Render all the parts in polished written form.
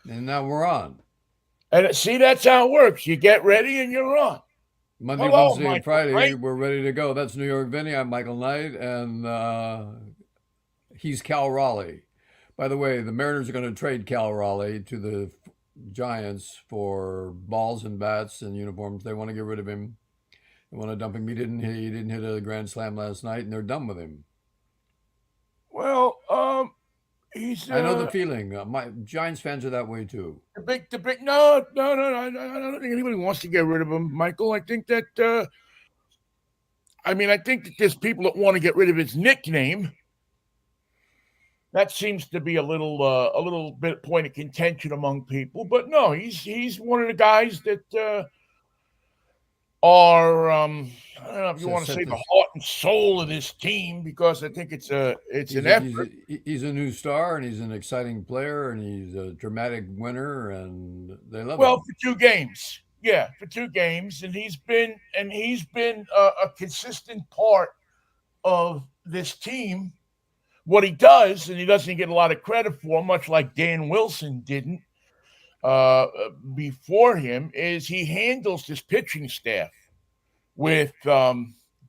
And now we're on. And see, that's how it works. You get ready and you're on. Monday, Hello, Wednesday, and Michael Friday, Knight. we're ready to go. That's New York Vinnie. I'm Michael Knight, and he's Cal Raleigh. By the way, the Mariners are going to trade Cal Raleigh to the Giants for balls and bats and uniforms. They want to get rid of him. They want to dump him. He didn't hit a grand slam last night, and they're done with him. Well, he's I know the feeling. My Giants fans are that way too. the big. No, no, no, no. I don't think anybody wants to get rid of him, Michael. I think that. I think that there's people that want to get rid of his nickname. That seems to be a little bit point of contention among people. But no, he's one of the guys that are I don't know if you So want to set say the this. heart and soul of this team because I think it's an effort. He's a new star, and he's an exciting player, and he's a dramatic winner, and they love Well, him. for 2 games, yeah, for 2 games, and he's been a consistent part of this team. What he does, and he doesn't get a lot of credit for, much like Dan Wilson didn't uh, before him, is he handles his pitching staff with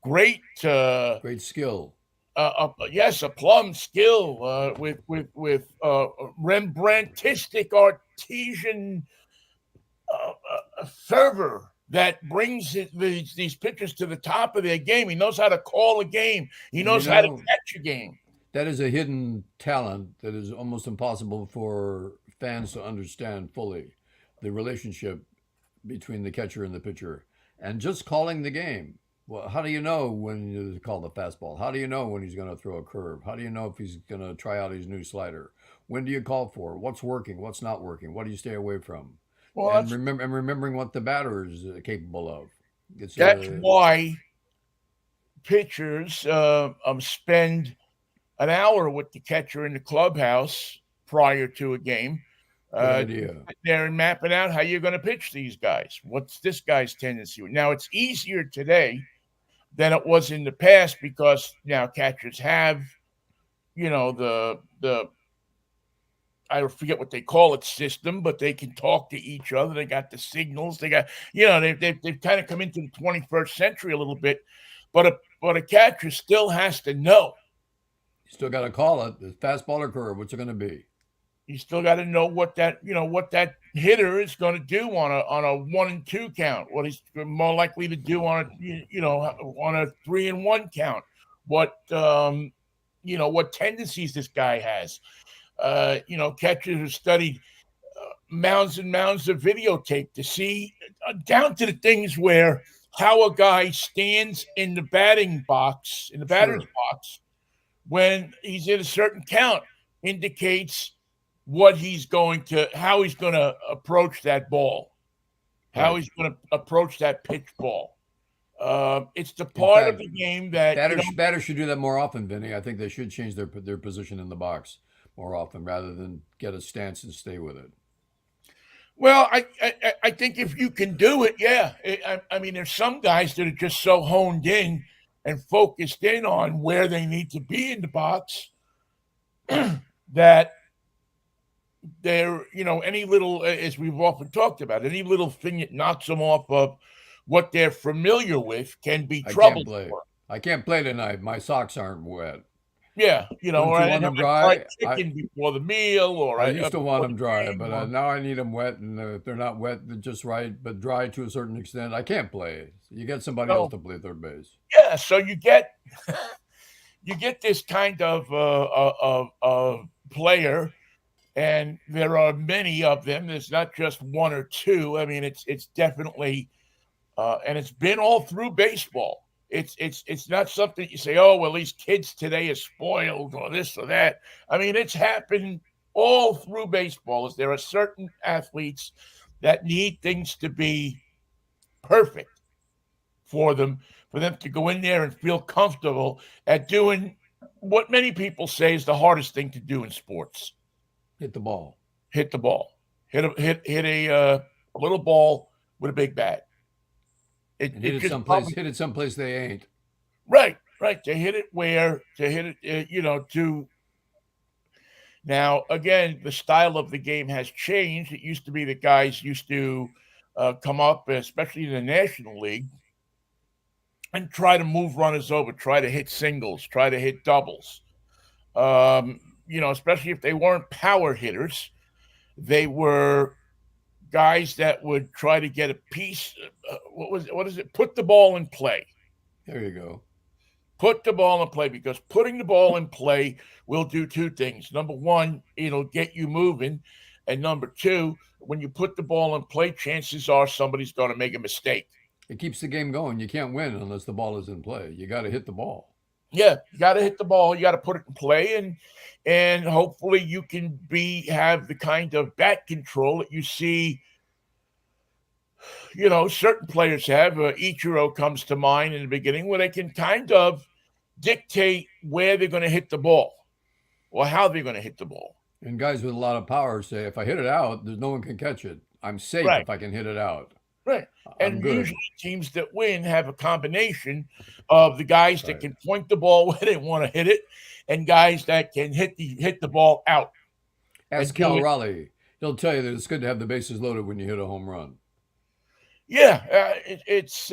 great, Great skill. yes, a plum skill with Rembrandtistic artesian fervor that brings these pitchers to the top of their game. He knows how to call a game. He And you knows how to know, catch a game. that is a hidden talent that is almost impossible for fans to understand fully. The relationship between the catcher and the pitcher, and just calling the game. Well, how do you know when you call the fastball? How do you know when he's going to throw a curve? How do you know if he's going to try out his new slider? When do you call for it? What's working? What's not working? What do you stay away from? Well, that's And remembering what the batter is capable of. It's that's a why pitchers spend an hour with the catcher in the clubhouse prior to a game. good idea. There and mapping out how you're going to pitch these guys. What's this guy's tendency? Now it's easier today than it was in the past because now catchers have, the I forget what they call it system, but they can talk to each other. They got the signals. They got, they've kind of come into the 21st century a little bit, but a catcher still has to know. You still got to call it. The fastball or curve. What's it going to be? You still got to know what that hitter is going to do on a 1-2 count. What he's more likely to do on a 3-1 count. What tendencies this guy has. Catchers have studied mounds and mounds of videotape to see down to the things where how a guy stands in the batting box, in the batter's Sure. box, when he's in a certain count indicates how he's going to approach that ball, how Right. he's going to approach that pitch ball. It's the In part of fact, the game that batters should do that more often, Vinny. I think they should change their position in the box more often rather than get a stance and stay with it. Well, I think if you can do it, yeah. I mean, there's some guys that are just so honed in and focused in on where they need to be in the box that any little, as we've often talked about, any little thing that knocks them off of what they're familiar with can be I can't trouble play. for 'em. I can't play tonight. My socks aren't wet. Yeah, Don't or you I didn't want have them my fried dry? chicken before the meal, or I used to want before the them dry, game, but or now I need them wet, and if they're not wet, they're just right, but dry to a certain extent. I can't play. You get somebody else so to play third base. yeah. So you get this kind of player, and there are many of them. There's not just one or two. I mean, it's definitely and it's been all through baseball. It's not something you say, oh well, these kids today are spoiled or this or that. I mean, it's happened all through baseball. Is there are certain athletes that need things to be perfect for them to go in there and feel comfortable at doing what many people say is the hardest thing to do in sports: Hit the ball. hit the ball, hit a little ball with a big bat. It And it just probably hit it someplace they ain't. right to hit it where to hit it to Now, again, the style of the game has changed. It used to be that guys used to come up, especially in the National League, and try to move runners over, try to hit singles, try to hit doubles. Especially if they weren't power hitters, they were guys that would try to get a piece. What is it? Put the ball in play. There you go. Put the ball in play, because putting the ball in play will do two things. Number one, it'll get you moving. And number two, when you put the ball in play, chances are somebody's going to make a mistake. It keeps the game going. You can't win unless the ball is in play. You got to hit the ball. Yeah, you got to hit the ball. You got to put it in play, and hopefully you can have the kind of bat control that you see. Certain players have. Ichiro comes to mind in the beginning, where they can kind of dictate where they're going to hit the ball or how they're going to hit the ball. And guys with a lot of power say, if I hit it out, there's no one can catch it. I'm safe Right. if I can hit it out. Right. I'm And good. usually teams that win have a combination of the guys that Right. can point the ball where they want to hit it, and guys that can hit the ball out. Ask do Cal it. Raleigh. He'll tell you that it's good to have the bases loaded when you hit a home run. Yeah, it's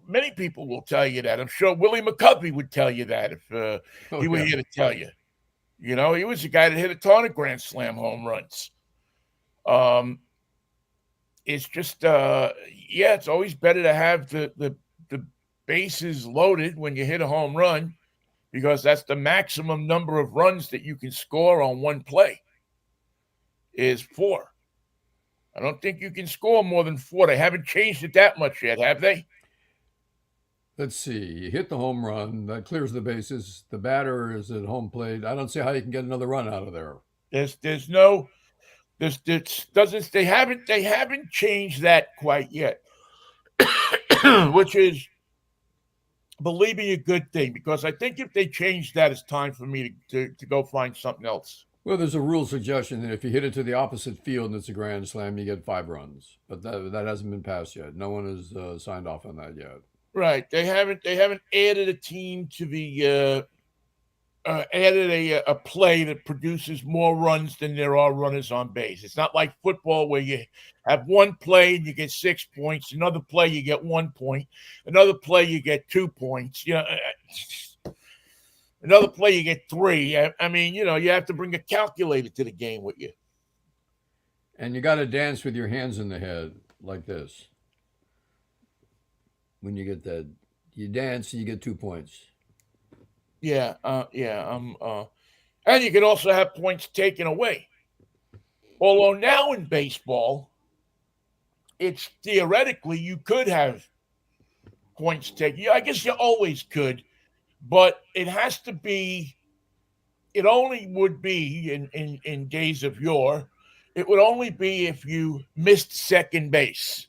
many people will tell you that. I'm sure Willie McCovey would tell you that if he were here to tell you. He was a guy that hit a ton of grand slam home runs. It's just it's always better to have the bases loaded when you hit a home run, because that's the maximum number of runs that you can score on one play is 4. I don't think you can score more than 4. They haven't changed it that much yet, have they? Let's see. You hit the home run. That clears the bases. The batter is at home plate. I don't see how you can get another run out of there. They haven't changed that quite yet, which is, believe me, a good thing, because I think if they change that, it's time for me to go find something else. Well, there's a rule suggestion that if you hit it to the opposite field and it's a grand slam, you get 5 runs. But that hasn't been passed yet. No one has signed off on that yet. Right. They haven't added a team to the added a play that produces more runs than there are runners on base. It's not like football where you have one play and you get 6 points, another play you get 1 point, another play you get 2 points. Another play you get 3. I mean, you have to bring a calculator to the game with you. And you got to dance with your hands in the head like this. When you get that, you dance and you get 2 points. Yeah. And you can also have points taken away. Although now in baseball, it's theoretically you could have points taken. I guess you always could, but it has to be. It only would be in days of yore. It would only be if you missed second base.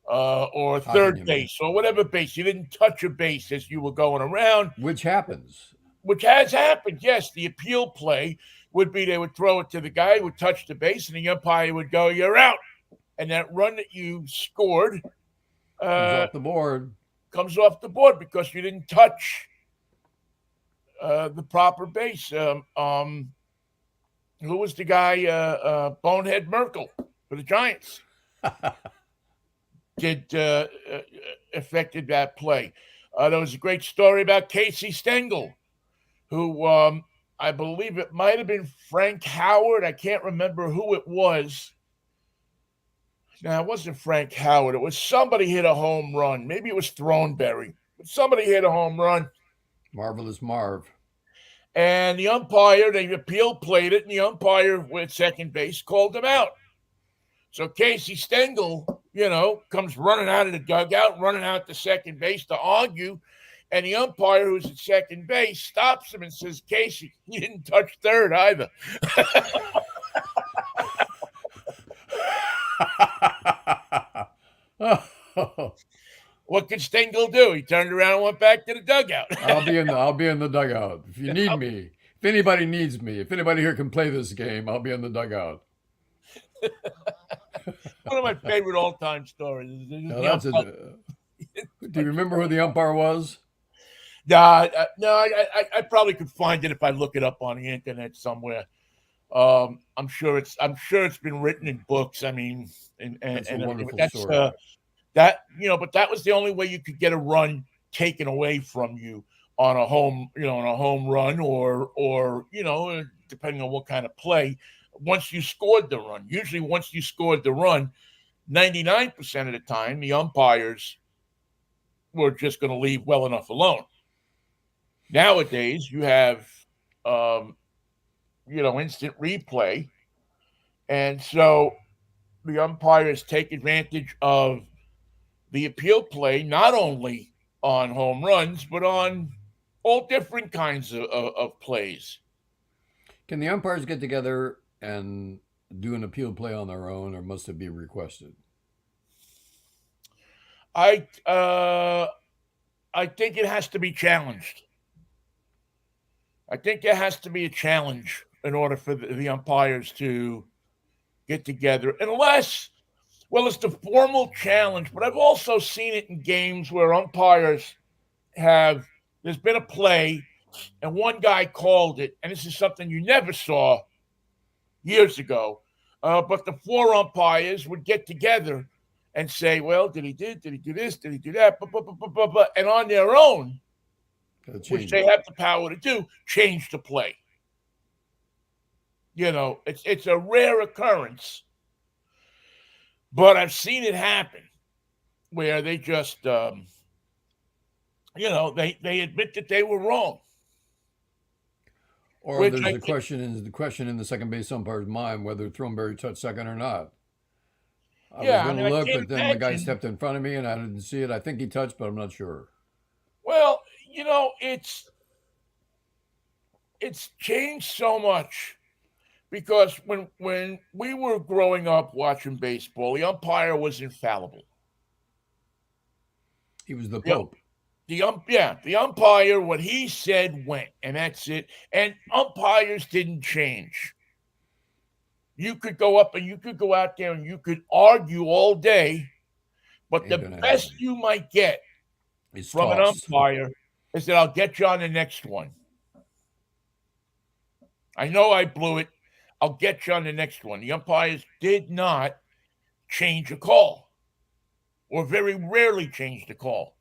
Or third base, or whatever base. You didn't touch a base as you were going around. Which happens. Which has happened, yes. The appeal play would be they would throw it to the guy who would touch the base, and the umpire would go, "You're out." And that run that you scored comes off the board because you didn't touch the proper base. Who was the guy? Bonehead Merkel for the Giants. Affected that play. There was a great story about Casey Stengel, who I believe it might have been Frank Howard. I can't remember who it was. No, it wasn't Frank Howard. It was somebody hit a home run. Maybe it was Throneberry. But somebody hit a home run. Marvelous Marv. And the umpire, the appeal played it, and the umpire with second base called him out. So Casey Stengel, comes running out of the dugout, running out to second base to argue. And the umpire, who's at second base, stops him and says, "Casey, you didn't touch third either." What could Stengel do? He turned around and went back to the dugout. I'll be in the dugout. If you need me, if anybody needs me, if anybody here can play this game, I'll be in the dugout. One of my favorite all-time stories. Do you remember who the umpire was? No, I probably could find it if I look it up on the internet somewhere. I'm sure it's been written in books. I mean, That's a and everything. But wonderful story. but that was the only way you could get a run taken away from you on a home run, or depending on what kind of play. Once you scored the run, usually once you scored the run, 99% of the time, the umpires were just going to leave well enough alone. Nowadays, you have um, instant replay, and so the umpires take advantage of the appeal play not only on home runs but on all different kinds of plays. Can the umpires get together and do an appeal play on their own, or must it be requested? I uh, I think it has to be challenged. I think there has to be a challenge in order for the umpires to get together, unless, well, it's the formal challenge. But I've also seen it in games where umpires have, there's been a play and one guy called it, and this is something you never saw years ago. But the four umpires would get together and say, "Well, did he do this? Did he do that?" And on their own, Gotta which change they it. have the power to do, change the play. It's a rare occurrence, but I've seen it happen where they just, they admit that they were wrong, Or which there's I a think, question in the question in the second base umpire's mind whether Thornberry touched second or not. I was yeah, I going to mean, I look, can't but then the guy imagine. stepped in front of me and I didn't see it. I think he touched, but I'm not sure. Well, it's changed so much because when we were growing up watching baseball, the umpire was infallible. He was the The, Pope. the umpire, what he said went, and that's it. And umpires didn't change. You could go up and you could go out there and you could argue all day, but Ain't the gonna best happen. you might get It's from an tossed. umpire is that I'll get you on the next one. I know I blew it. I'll get you on the next one. The umpires did not change a call, or very rarely changed a call.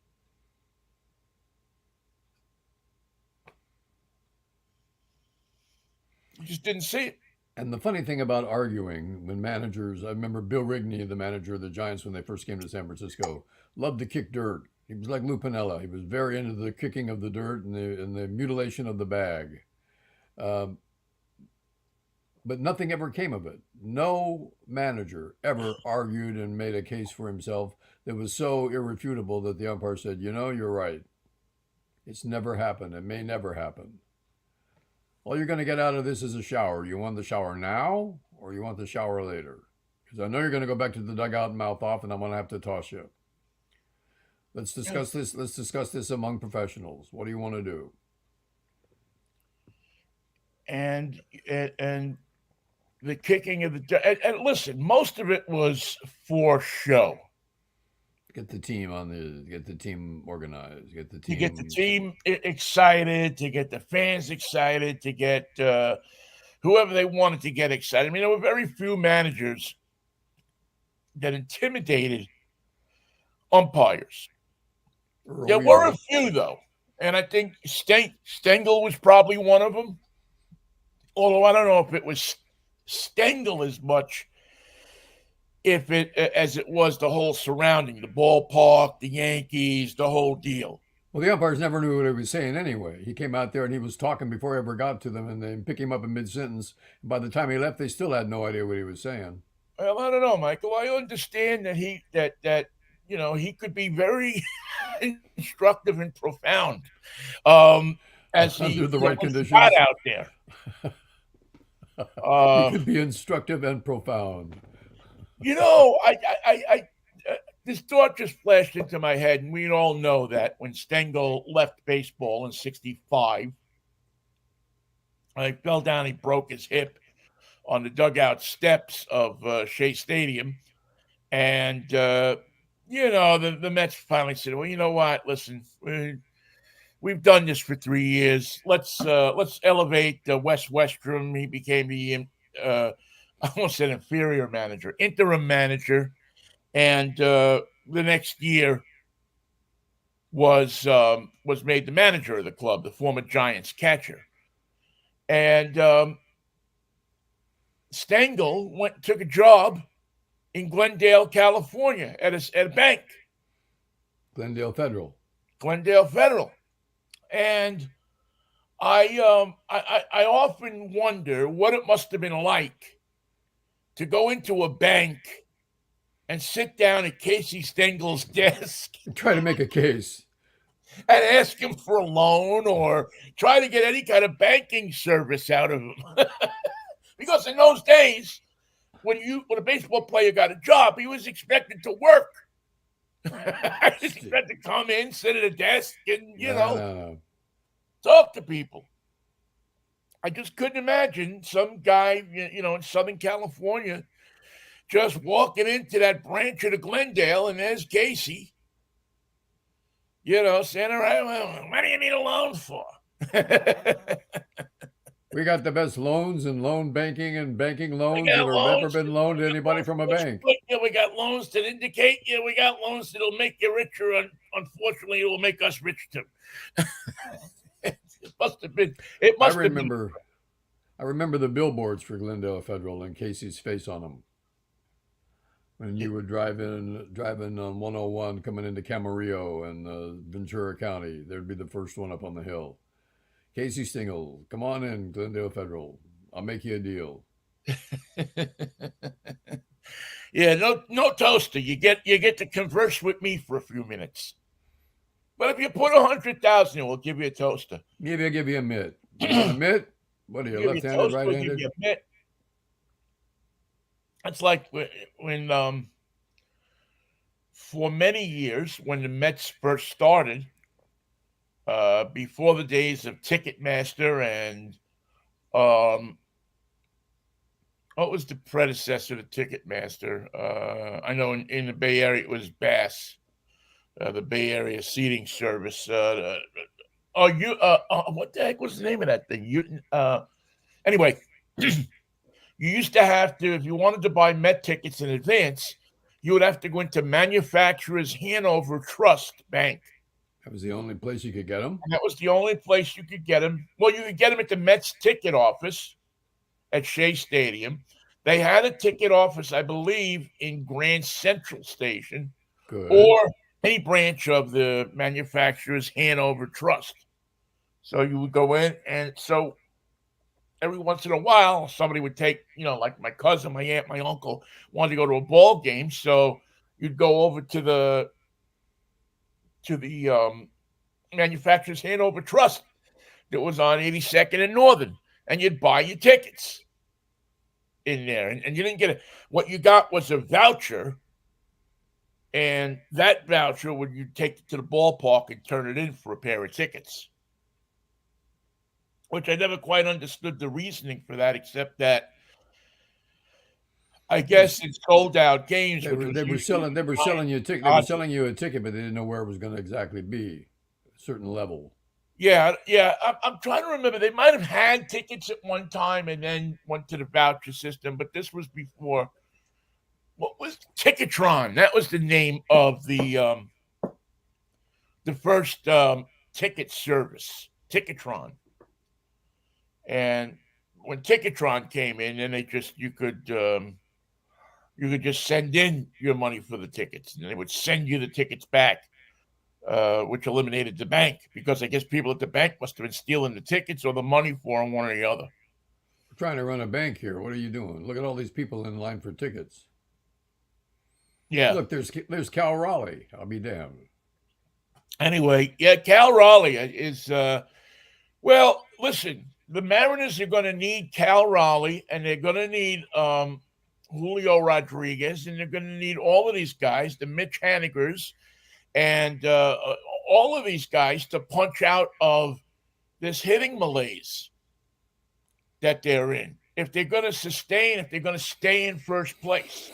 You just didn't see it. And the funny thing about arguing, when managers, I remember Bill Rigney, the manager of the Giants when they first came to San Francisco, loved to kick dirt. He was like Lou Piniella. He was very into the kicking of the dirt and the mutilation of the bag. Um, but nothing ever came of it. No manager ever argued and made a case for himself that was so irrefutable that the umpire said, you know, you're right. It's never happened. It may never happen. All you're going to get out of this is a shower. You want the shower now or you want the shower later? Because I know you're going to go back to the dugout and mouth off, and I'm going to have to toss you. Let's discuss this. Let's discuss this among professionals. What do you want to do? And the kicking of and listen, most of it was for show. Get the team organized, get the To get the team. team excited, to get the fans excited, to get whoever they wanted to get excited. I mean, there were very few managers that intimidated umpires. There Early were a on. few, though. And I think Stengel was probably one of them. Although I don't know if it was Stengel as much if it as it was the whole surrounding, the ballpark, the Yankees, the whole deal. Well, the umpires never knew what he was saying anyway. He came out there and he was talking before he ever got to them, and they pick him up in mid sentence. By the time he left, they still had no idea what he was saying. Well, I don't know, Michael. I understand that he could be very instructive and profound as Under he the right once he got conditions, out there. he Uh, could be instructive and profound. you know, I this thought just flashed into my head, and we all know that when Stengel left baseball in '65, he fell down, he broke his hip on the dugout steps of Shea Stadium, and the Mets finally said, "Well, you know what? Listen, we're we've done this for 3 years. Let's elevate Wes Westrom. He became the I almost said inferior manager, interim manager, and the next year was made the manager of the club, the former Giants catcher. And Stengel took a job in Glendale, California, at a bank. Glendale Federal. And I often wonder what it must have been like to go into a bank and sit down at Casey Stengel's desk, Try to make a case, and ask him for a loan or try to get any kind of banking service out of him. Because in those days, when a baseball player got a job, he was expected to work. I was expected to come in, sit at a desk, and talk to people. I just couldn't imagine some guy, in Southern California, just walking into that branch of the Glendale, and there's Casey, saying, all right, well, what do you need a loan for? We got the best loans and loan banking and banking loans that have ever been loaned to anybody from a bank. We got loans that indicate, we got loans that'll make you richer. Unfortunately, it will make us rich too. It must have been. I remember the billboards for Glendale Federal and Casey's face on them. When you were driving on 101 coming into Camarillo and Ventura County, there'd be the first one up on the hill. Casey Stengel, come on in, Glendale Federal. I'll make you a deal. Yeah, no toaster. You get to converse with me for a few minutes. But if you put 100,000 in, we'll give you a toaster. Maybe I'll give you a mitt. You want a mitt? What are you, left-handed, right-handed? Give you a mitt. It's like when for many years, when the Mets first started, before the days of Ticketmaster and what was the predecessor to Ticketmaster? I know in the Bay Area it was Bass, the Bay Area seating service. What the heck was the name of that thing? Anyway, you used to have to, if you wanted to buy Met tickets in advance, you would have to go into Manufacturers Hanover Trust Bank. That was the only place you could get them? And that was the only place you could get them. Well, you could get them at the Mets ticket office at Shea Stadium. They had a ticket office, I believe, in Grand Central Station. Good. Or any branch of the Manufacturers Hanover Trust. So you would go in, and so every once in a while, somebody would take, like my cousin, my aunt, my uncle wanted to go to a ball game. So you'd go over to the Manufacturers Hanover Trust that was on 82nd and Northern, and you'd buy your tickets in there. And you didn't get it. What you got was a voucher, and that voucher you'd take it to the ballpark and turn it in for a pair of tickets. Which I never quite understood the reasoning for that, except that I guess in sold out games. They were selling you a ticket. They were selling you a ticket, but they didn't know where it was going to exactly be, a certain level. Yeah. I'm trying to remember. They might have had tickets at one time and then went to the voucher system, but this was before. What was Ticketron? That was the name of the first ticket service, Ticketron. And when Ticketron came in, then you could just send in your money for the tickets, and they would send you the tickets back, which eliminated the bank, because I guess people at the bank must have been stealing the tickets or the money for them, one or the other. We're trying to run a bank here. What are you doing? Look at all these people in line for tickets. Yeah. Look, there's Cal Raleigh. I'll be damned. Anyway, yeah, Cal Raleigh is well, listen, the Mariners are going to need Cal Raleigh, and they're going to need Julio Rodriguez, and they're going to need all of these guys, the Mitch Hanigers, and all of these guys to punch out of this hitting malaise that they're in. If they're going to stay in first place,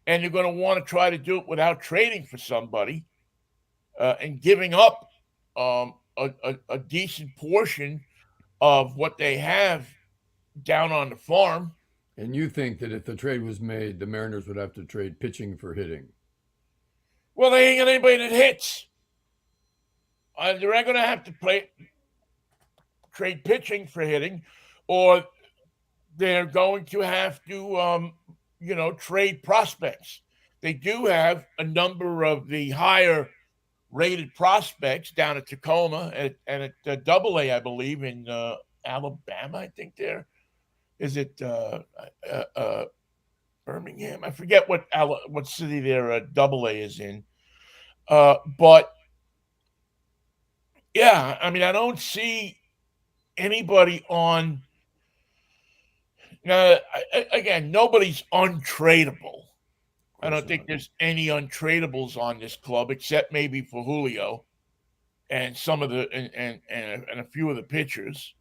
and they're going to want to try to do it without trading for somebody and giving up a decent portion of what they have down on the farm. And you think that if the trade was made, the Mariners would have to trade pitching for hitting? Well, they ain't got anybody that hits. They're not going to have to trade pitching for hitting, or they're going to have to, trade prospects. They do have a number of the higher rated prospects down at Tacoma and at Double A, I believe, in Alabama. I think there is it Birmingham. I forget what city their Double A is in. But yeah, I mean, I don't see anybody on. Now, again, nobody's untradeable. I don't think there's any untradables on this club except maybe for Julio and some of the and a few of the pitchers.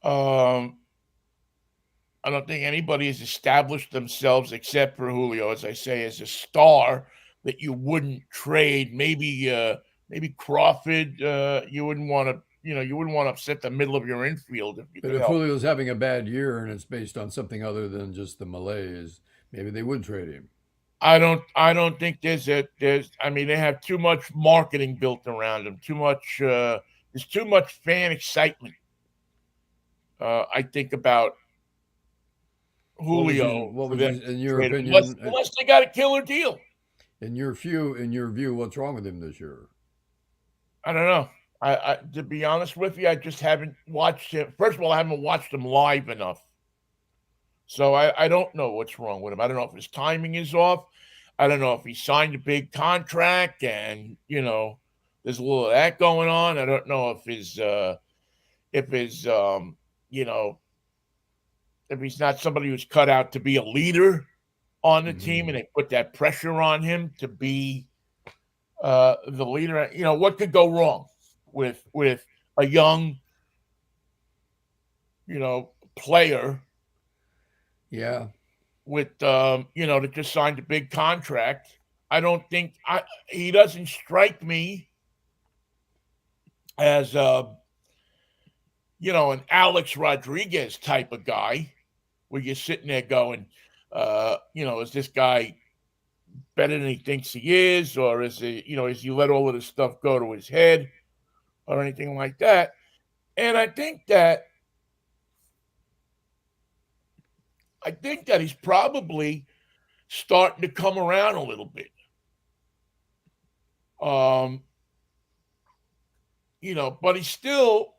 I don't think anybody has established themselves except for Julio, as I say, as a star that you wouldn't trade. Maybe Crawford. You wouldn't want to. You wouldn't want to upset the middle of your infield if you But could if help. Julio's having a bad year and it's based on something other than just the malaise, maybe they would trade him. I don't think there's. I mean, they have too much marketing built around them. There's too much fan excitement. I think about Julio What for was them his, to in your trade him, unless, opinion, unless they got a killer deal. in your view, what's wrong with him this year? I don't know. I to be honest with you, I just haven't watched him. First of all, I haven't watched him live enough, so I don't know what's wrong with him. I don't know if his timing is off. I don't know if he signed a big contract and there's a little of that going on. I don't know if his you know if he's not somebody who's cut out to be a leader on the team, and they put that pressure on him to be the leader. What could go wrong with a young player Yeah, with that just signed a big contract? I don't think he doesn't strike me as an Alex Rodriguez type of guy where you're sitting there going, is this guy better than he thinks he is, or is he let all of this stuff go to his head or anything like that? And I think that he's probably starting to come around a little bit. But he's still,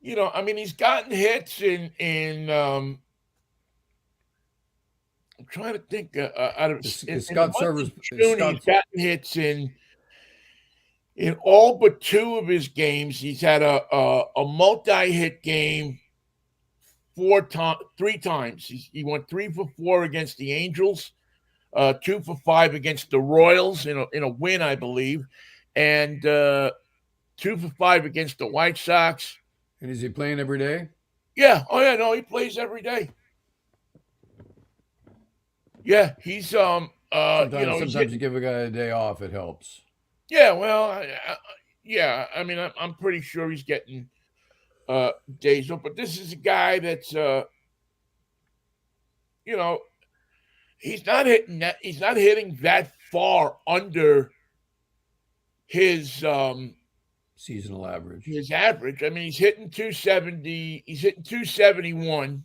I mean, he's gotten hits in I'm trying to think out of in the month of June, he's gotten hits in all but two of his games. He's had a multi-hit game three times. He went 3 for 4 against the Angels, 2 for 5 against the Royals in a win, I believe, and 2 for 5 against the White Sox. and is he playing every day? Yeah. Oh yeah. No, he plays every day. Yeah, he's Sometimes you give a guy a day off, it helps. Yeah, well, yeah. I mean, I'm pretty sure he's getting days off, but this is a guy that's he's not hitting that. He's not hitting that far under his Seasonal average. His average. I mean, he's hitting 270. He's hitting 271.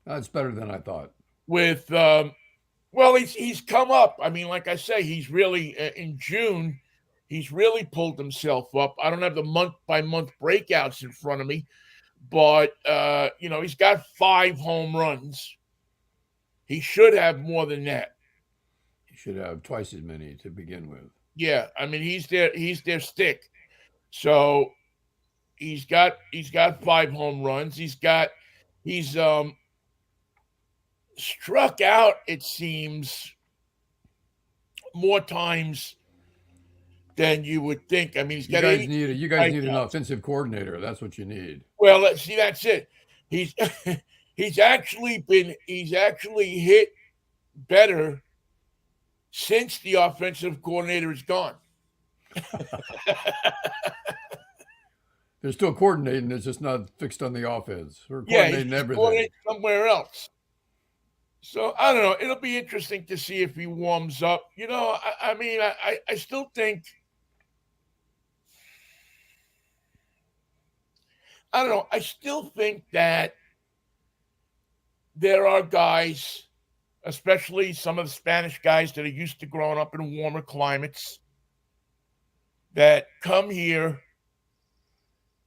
That's better than I thought. With well, he's come up. I mean, like I say, he's really in June. He's really pulled himself up. I don't have the month by month breakouts in front of me, but he's got 5 home runs. He should have more than that. He should have twice as many to begin with. Yeah, I mean he's their stick. So he's got 5 home runs. He's struck out, it seems, more times than you would think. I mean, you guys need an offensive coordinator. That's what you need. Well, let's see. That's it. He's he's actually hit better since the offensive coordinator is gone. They're still coordinating. It's just not fixed on the offense. We're Yeah, coordinating he's going everything. somewhere else. So I don't know. It'll be interesting to see if he warms up. I mean, I still think I don't know. I still think that there are guys, especially some of the Spanish guys that are used to growing up in warmer climates, that come here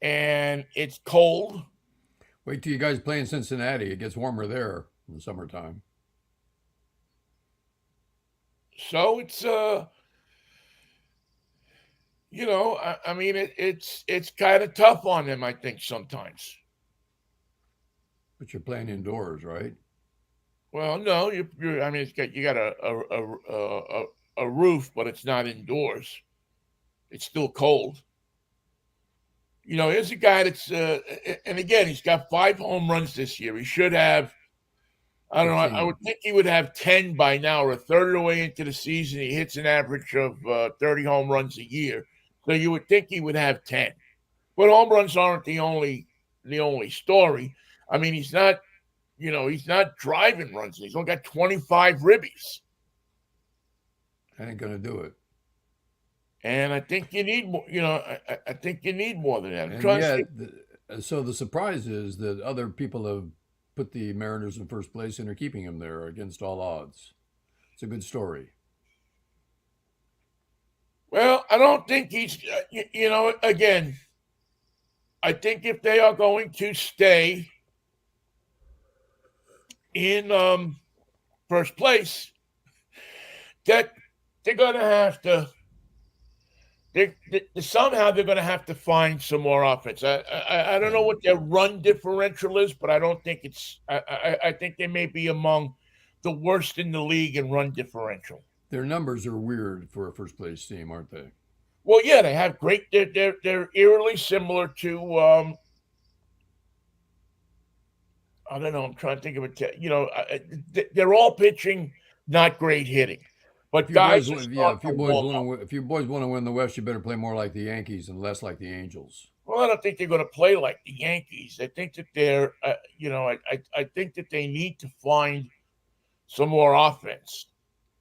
and it's cold. Wait till you guys play in Cincinnati. It gets warmer there in the summertime. So it's I mean it's kind of tough on them, I think, sometimes. But you're playing indoors, right? Well, no, I mean, you got a roof, but it's not indoors. It's still cold. Here's a guy that's, and again, he's got 5 home runs this year. He should have, I don't know, I 15. would think he would have 10 by now, or a third of the way into the season. He hits an average of 30 home runs a year. So you would think he would have 10. But home runs aren't the only story. I mean, he's not driving runs. He's only got 25 ribbies. I ain't gonna do it. And I think you need more. I think you need more than that. I'm And trying to yet, think. so the surprise is that other people have put the Mariners in first place and are keeping them there against all odds. It's a good story. Well, I don't think he's. Again, I think if they are going to stay in first place, that they're going to have to. Somehow they're going to have to find some more offense. I don't know And what their run differential is, but I don't think it's. I think they may be among the worst in the league in run differential. their numbers are weird for a first place team, aren't they? Well, yeah, they have great. They're eerily similar to. I don't know. I'm trying to think of it. They're all pitching, not great hitting, If but you boys, guys are yeah, starting to warm up. if you boys want to win the West, you better play more like the Yankees and less like the Angels. Well, I don't think they're going to play like the Yankees. I think that they're, I think that they need to find some more offense.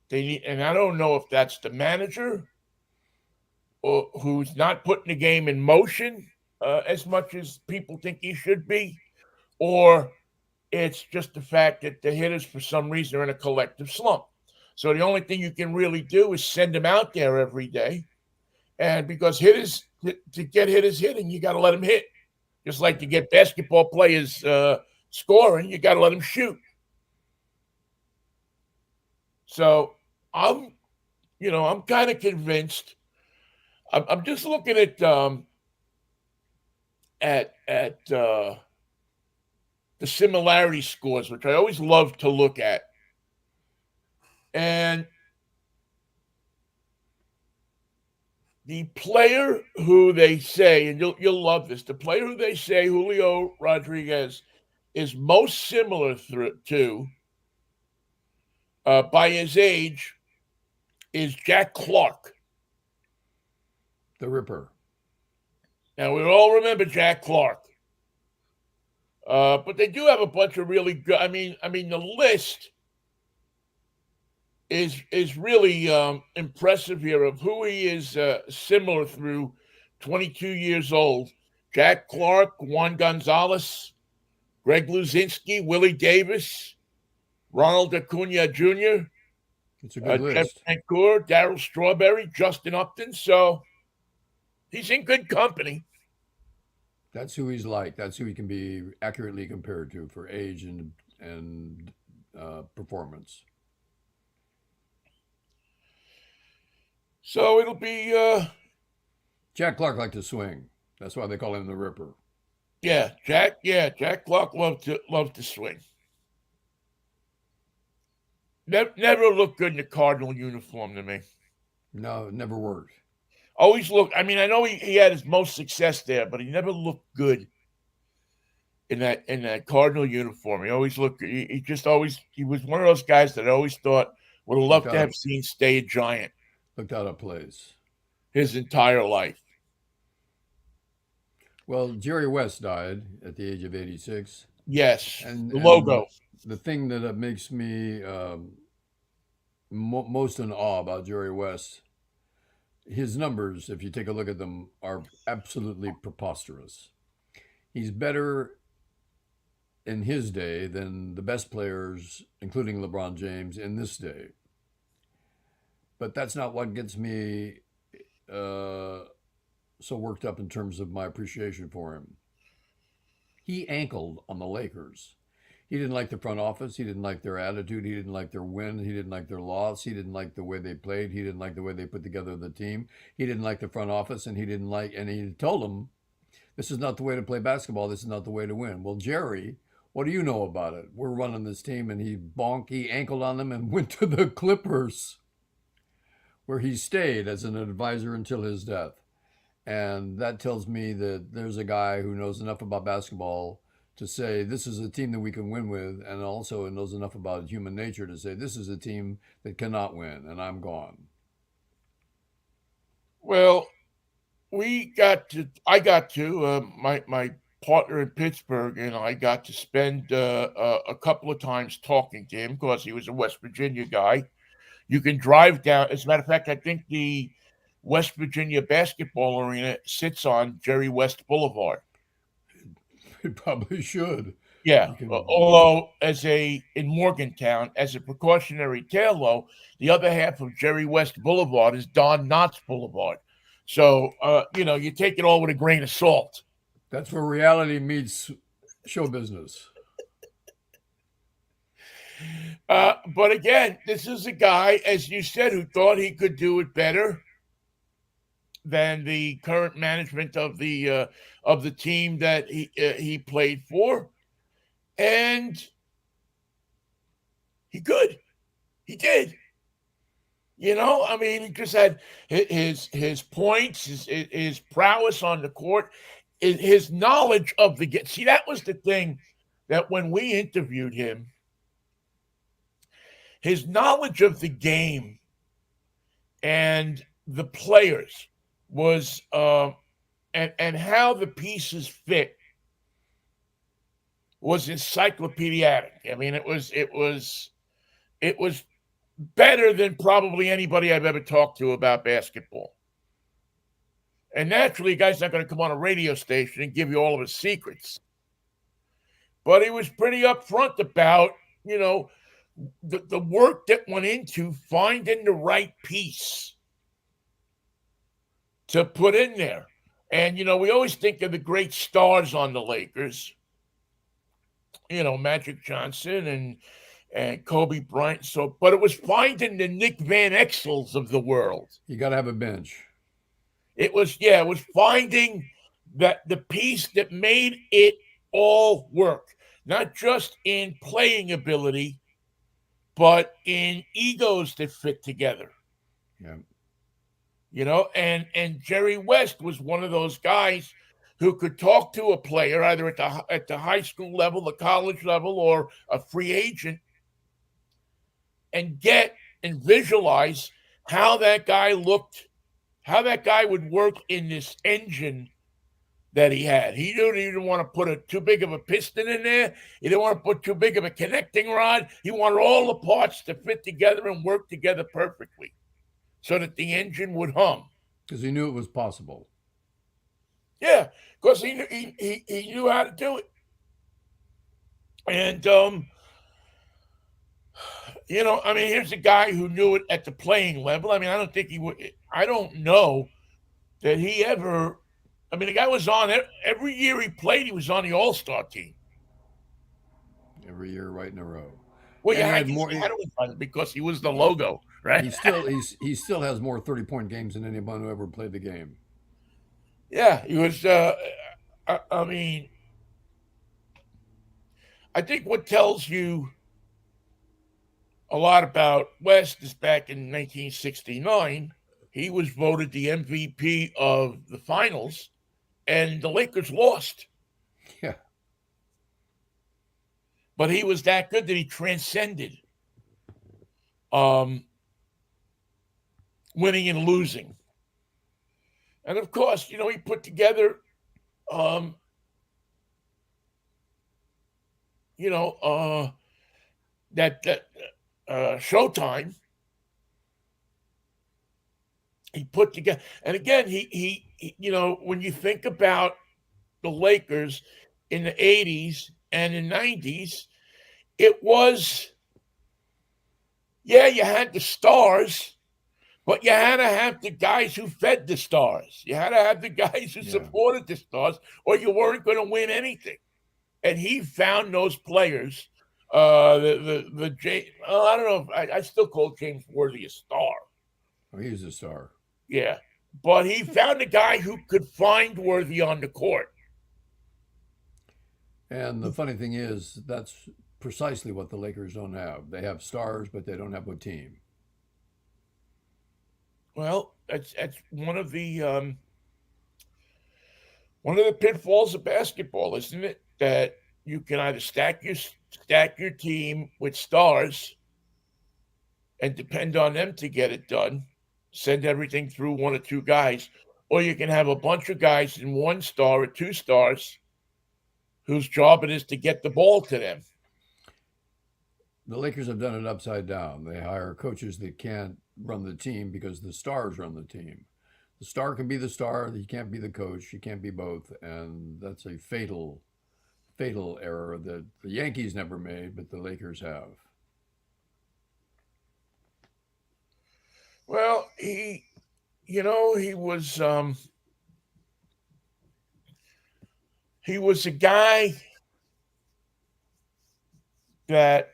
They need, and I don't know if that's the manager or who's not putting the game in motion as much as people think he should be, or it's just the fact that the hitters, for some reason, are in a collective slump. So the only thing you can really do is send them out there every day. And because hitters, to get hitters hitting, you got to let them hit. Just like to get basketball players scoring, you got to let them shoot. So I'm kind of convinced. I'm just looking at the similarity scores, which I always love to look at. And the player who they say, and you'll love this, the player who they say Julio Rodriguez is most similar to by his age is Jack Clark. The Ripper. Now we all remember Jack Clark. But they do have a bunch of really good. I mean, the list is really impressive here of who he is similar through 22 years old. Jack Clark, Juan Gonzalez, Greg Luzinski, Willie Davis, Ronald Acuna Jr., It's a good Jeff list. Francoeur, Darryl Strawberry, Justin Upton. So he's in good company. That's who he's like. That's who he can be accurately compared to for age and performance. So it'll be Jack Clark liked to swing. That's why they call him the Ripper. Jack Clark loved to swing. Never looked good in the Cardinal uniform to me. No, it never worked. Always looked. I mean, I know he had his most success there, but he never looked good in that Cardinal uniform. He always looked. He just always. He was one of those guys that I always thought would have Looked loved to out have of seen stay a Giant. looked out of place. his entire life. Well, Jerry West died at the age of 86, Yes, and the logo. the thing that makes me most in awe about Jerry West, his numbers, if you take a look at them, are absolutely preposterous. He's better in his day than the best players, including LeBron James, in this day. But that's not what gets me uh, so worked up in terms of my appreciation for him. He ankled on the Lakers. He didn't like the front office. He didn't like their attitude. He didn't like their win. He didn't like their loss. He didn't like the way they played. He didn't like the way they put together the team. He didn't like the front office, and he told them, this is not the way to play basketball. This is not the way to win. Well, Jerry, what do you know about it? We're running this team, and he ankled on them and went to the Clippers, where he stayed as an advisor until his death. And that tells me that there's a guy who knows enough about basketball to say this is a team that we can win with, and also knows enough about human nature to say this is a team that cannot win, and I'm gone. Well, I got to, my partner in Pittsburgh and I got to spend a couple of times talking to him because he was a West Virginia guy. You can drive down. As a matter of fact, I think the West Virginia basketball arena sits on Jerry West Boulevard. It probably should. Yeah, You can, although in Morgantown, as a precautionary tale, though, the other half of Jerry West Boulevard is Don Knotts Boulevard. So you take it all with a grain of salt. that's where reality meets show business. But again, this is a guy, as you said, who thought he could do it better than the current management of the team that he played for, and he could. He did. I mean, he just had his points, his prowess on the court, his knowledge of the game. See, that was the thing that when we interviewed him, his knowledge of the game and the players was and how the pieces fit was encyclopedic. I mean, it was better than probably anybody I've ever talked to about basketball. And naturally, a guy's not going to come on a radio station and give you all of his secrets. But he was pretty upfront about, the work that went into finding the right piece to put in there. And, we always think of the great stars on the Lakers, Magic Johnson and Kobe Bryant. But it was finding the Nick Van Exels of the world. You got to have a bench. It was finding the piece that made it all work, not just in playing ability, but in egos that fit together. Yeah. And Jerry West was one of those guys who could talk to a player either at the high school level, the college level, or a free agent, and get and visualize how that guy looked, how that guy would work in this engine that he had. He didn't want to put too big of a piston in there. He didn't want to put too big of a connecting rod. He wanted all the parts to fit together and work together perfectly so that the engine would hum. Because he knew it was possible. Yeah, because he knew how to do it. And, here's a guy who knew it at the playing level. I mean, I don't think he would. I don't know that he ever. I mean, the guy was on every year he played. He was on the All-Star team Every year, right in a row. Well, yeah, he had it because he was the logo, right? He still has more 30-point games than anyone who ever played the game. Yeah, he was. I mean, I think what tells you a lot about West is back in 1969, he was voted the MVP of the finals, and the Lakers lost. Yeah. But he was that good that he transcended winning and losing. And of course, he put together, um, you know, that Showtime. He put together, and again, when you think about the Lakers in the '80s and the '90s, it was, yeah, you had the stars, but you had to have the guys who fed the stars. You had to have the guys who Yeah. supported the stars, or you weren't going to win anything. And he found those players. I don't know. I still call James Worthy a star. Oh, he's a star. Yeah, but he found a guy who could find Worthy on the court. And the funny thing is, that's precisely what the Lakers don't have. They have stars, but they don't have a team. Well, that's one of the pitfalls of basketball, isn't it? That you can either stack your team with stars and depend on them to get it done, send everything through one or two guys, or you can have a bunch of guys in one star or two stars whose job it is to get the ball to them. The Lakers have done it upside down. They hire coaches that can't run the team because the stars run the team. The star can be the star, he can't be the coach, he can't be both, and that's a fatal error that the Yankees never made, but the Lakers have. Well, he was a guy that,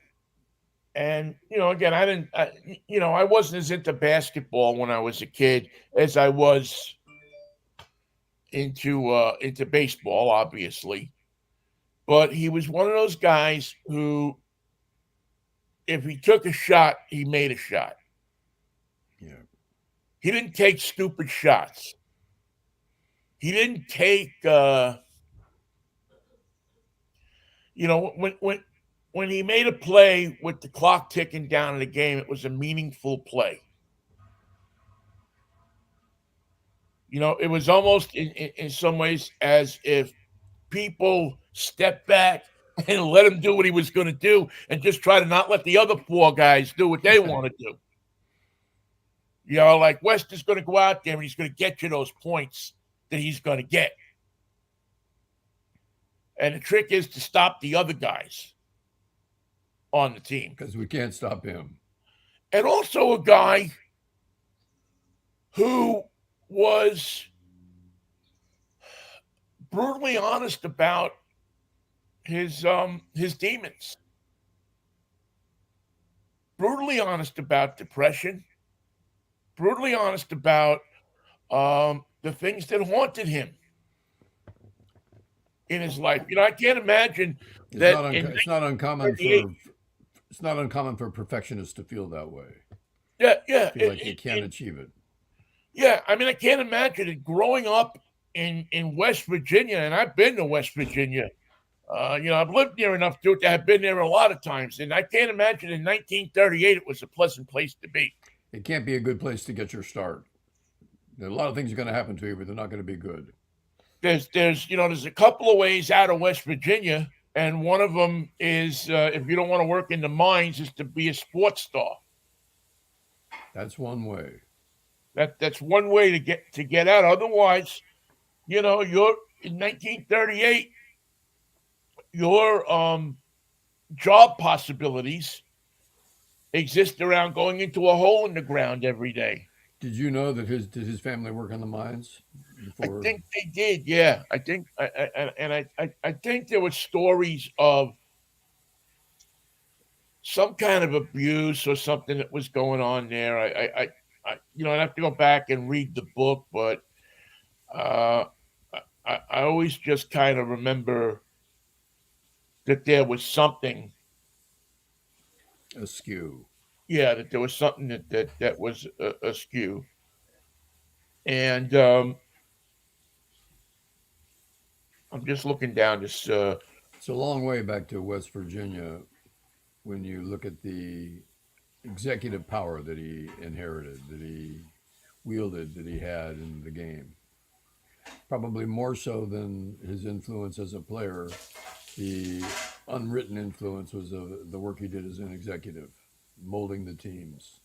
and again, I wasn't as into basketball when I was a kid as I was into baseball, obviously. But he was one of those guys who, if he took a shot, he made a shot. Yeah. He didn't take stupid shots. He didn't take, when he made a play with the clock ticking down in the game, it was a meaningful play. It was almost in some ways as if people stepped back and let him do what he was going to do and just try to not let the other four guys do what they want to do. Like West is going to go out there and he's going to get you those points that he's going to get. And the trick is to stop the other guys on the team. Because we can't stop him. And also a guy who was brutally honest about his demons. Brutally honest about depression. Brutally honest about the things that haunted him in his life. I can't imagine that in It's not uncommon 1938. for perfectionists to feel that way. Yeah, yeah, Feel like they can't achieve it. yeah. I mean, I can't imagine it growing up in West Virginia, and I've been to West Virginia. I've lived near enough to it that I've been there a lot of times, and I can't imagine in 1938 it was a pleasant place to be. It can't be a good place to get your start. A lot of things are going to happen to you, but they're not going to be good. There's a couple of ways out of West Virginia, and one of them is, if you don't want to work in the mines, is to be a sports star. That's one way. That's one way to get out. Otherwise, you're in 1938. Your job possibilities exist around going into a hole in the ground every day. Did you know that did his family work on the mines I before? think they did. Yeah, I think, I think there were stories of some kind of abuse or something that was going on there. I'd have to go back and read the book, but uh, I always just kind of remember that there was something. Askew. Yeah, that there was something that was askew, and I'm just looking down this. It's a long way back to West Virginia when you look at the executive power that he inherited, that he wielded, that he had in the game. probably more so than his influence as a player. The unwritten influence was the work he did as an executive, molding the teams.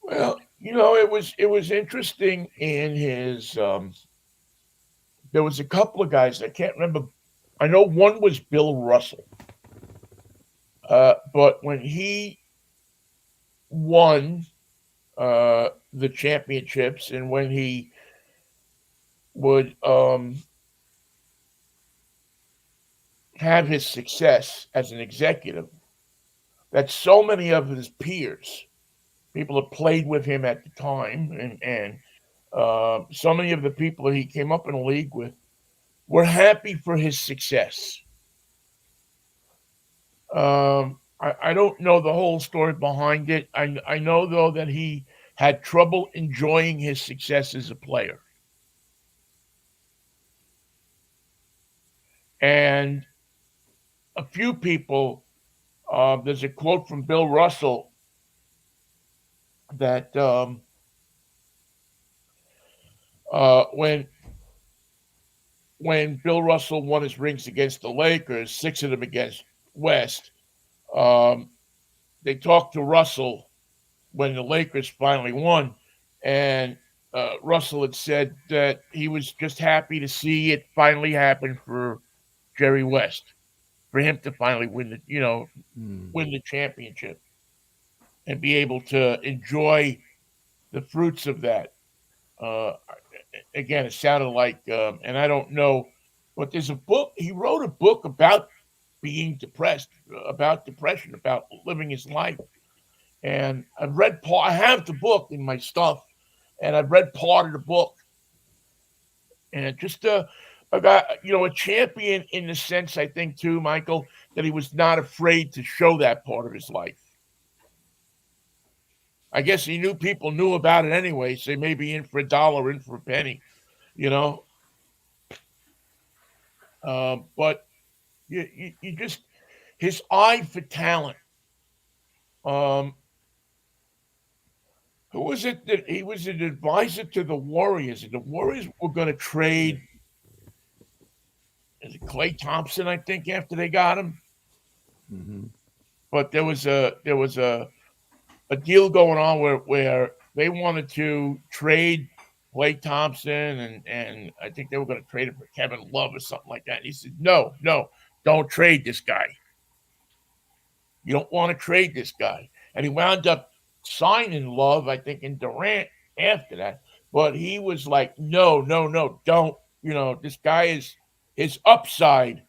Well, it was interesting in his. There was a couple of guys I can't remember. I know one was Bill Russell, but when he won the championships, and when he would have his success as an executive, that so many of his peers, people that played with him at the time, and so many of the people that he came up in the league with were happy for his success. I don't know the whole story behind it. I know though that he had trouble enjoying his success as a player, and a few people. There's a quote from Bill Russell that when Bill Russell won his rings against the Lakers, six of them against West, um, they talked to Russell when the Lakers finally won, and Russell had said that he was just happy to see it finally happen for Jerry West, for him to finally Hmm. win the championship and be able to enjoy the fruits of that. Uh, Again, it sounded like, and I don't know, but there's a book. He wrote a book about being depressed, about depression, about living his life. And I've read part. I have the book in my stuff, and I've read part of the book. And just a guy, a champion in the sense, I think too, Michael, that he was not afraid to show that part of his life. I guess he knew people knew about it anyway, so they may be in for a dollar, in for a penny, you know. But you just his eye for talent. Um, who was it that he was an advisor to the Warriors, and the Warriors were going to trade is it Clay Thompson, I think, after they got him. Hmm. But there was a deal going on where they wanted to trade Clay Thompson, and I think they were going to trade him for Kevin Love or something like that. And he said, "No, no, don't trade this guy. You don't want to trade this guy." And he wound up signing Love, I think, in Durant after that. But he was like, "No, no, no, don't. This guy is his upside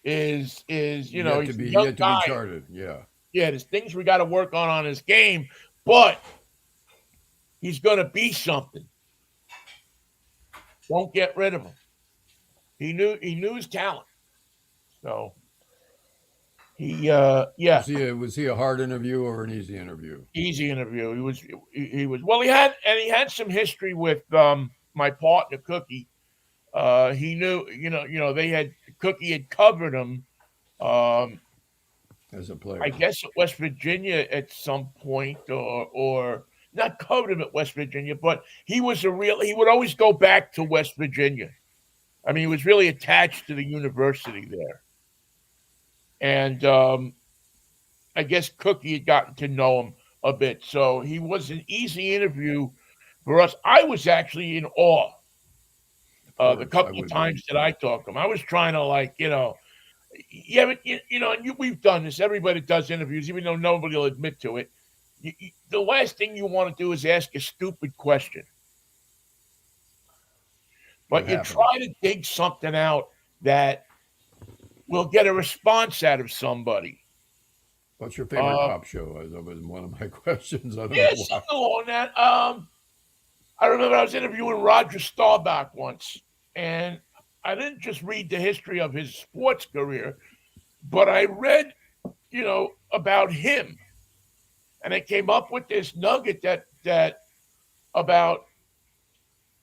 is he's a young Yet to be guy. charted. Yeah. Yeah, there's things we got to work on his game, but he's going to be something. Don't get rid of him." He knew his talent, so yeah, Was he a hard interview or an easy interview? easy interview. He was well. He had some history with my partner Cookie. He knew they had Cookie had covered him. Um, As a I player? guess at West Virginia at some point, or not covered him at West Virginia, but he would always go back to West Virginia. I mean, he was really attached to the university there, and I guess Cookie had gotten to know him a bit, so he was an easy interview for us. I was actually in awe Of the course, I couple of would be. times that I talked to him. I was trying to yeah, but and we've done this. Everybody does interviews, even though nobody will admit to it. The last thing you want to do is ask a stupid question, What but you happened? try to dig something out that will get a response out of somebody. What's your favorite Uh, cop show? That was one of my questions. I don't yeah, know why. something along that. I remember I was interviewing Roger Staubach once, and I didn't just read the history of his sports career, but I read, about him, and I came up with this nugget that about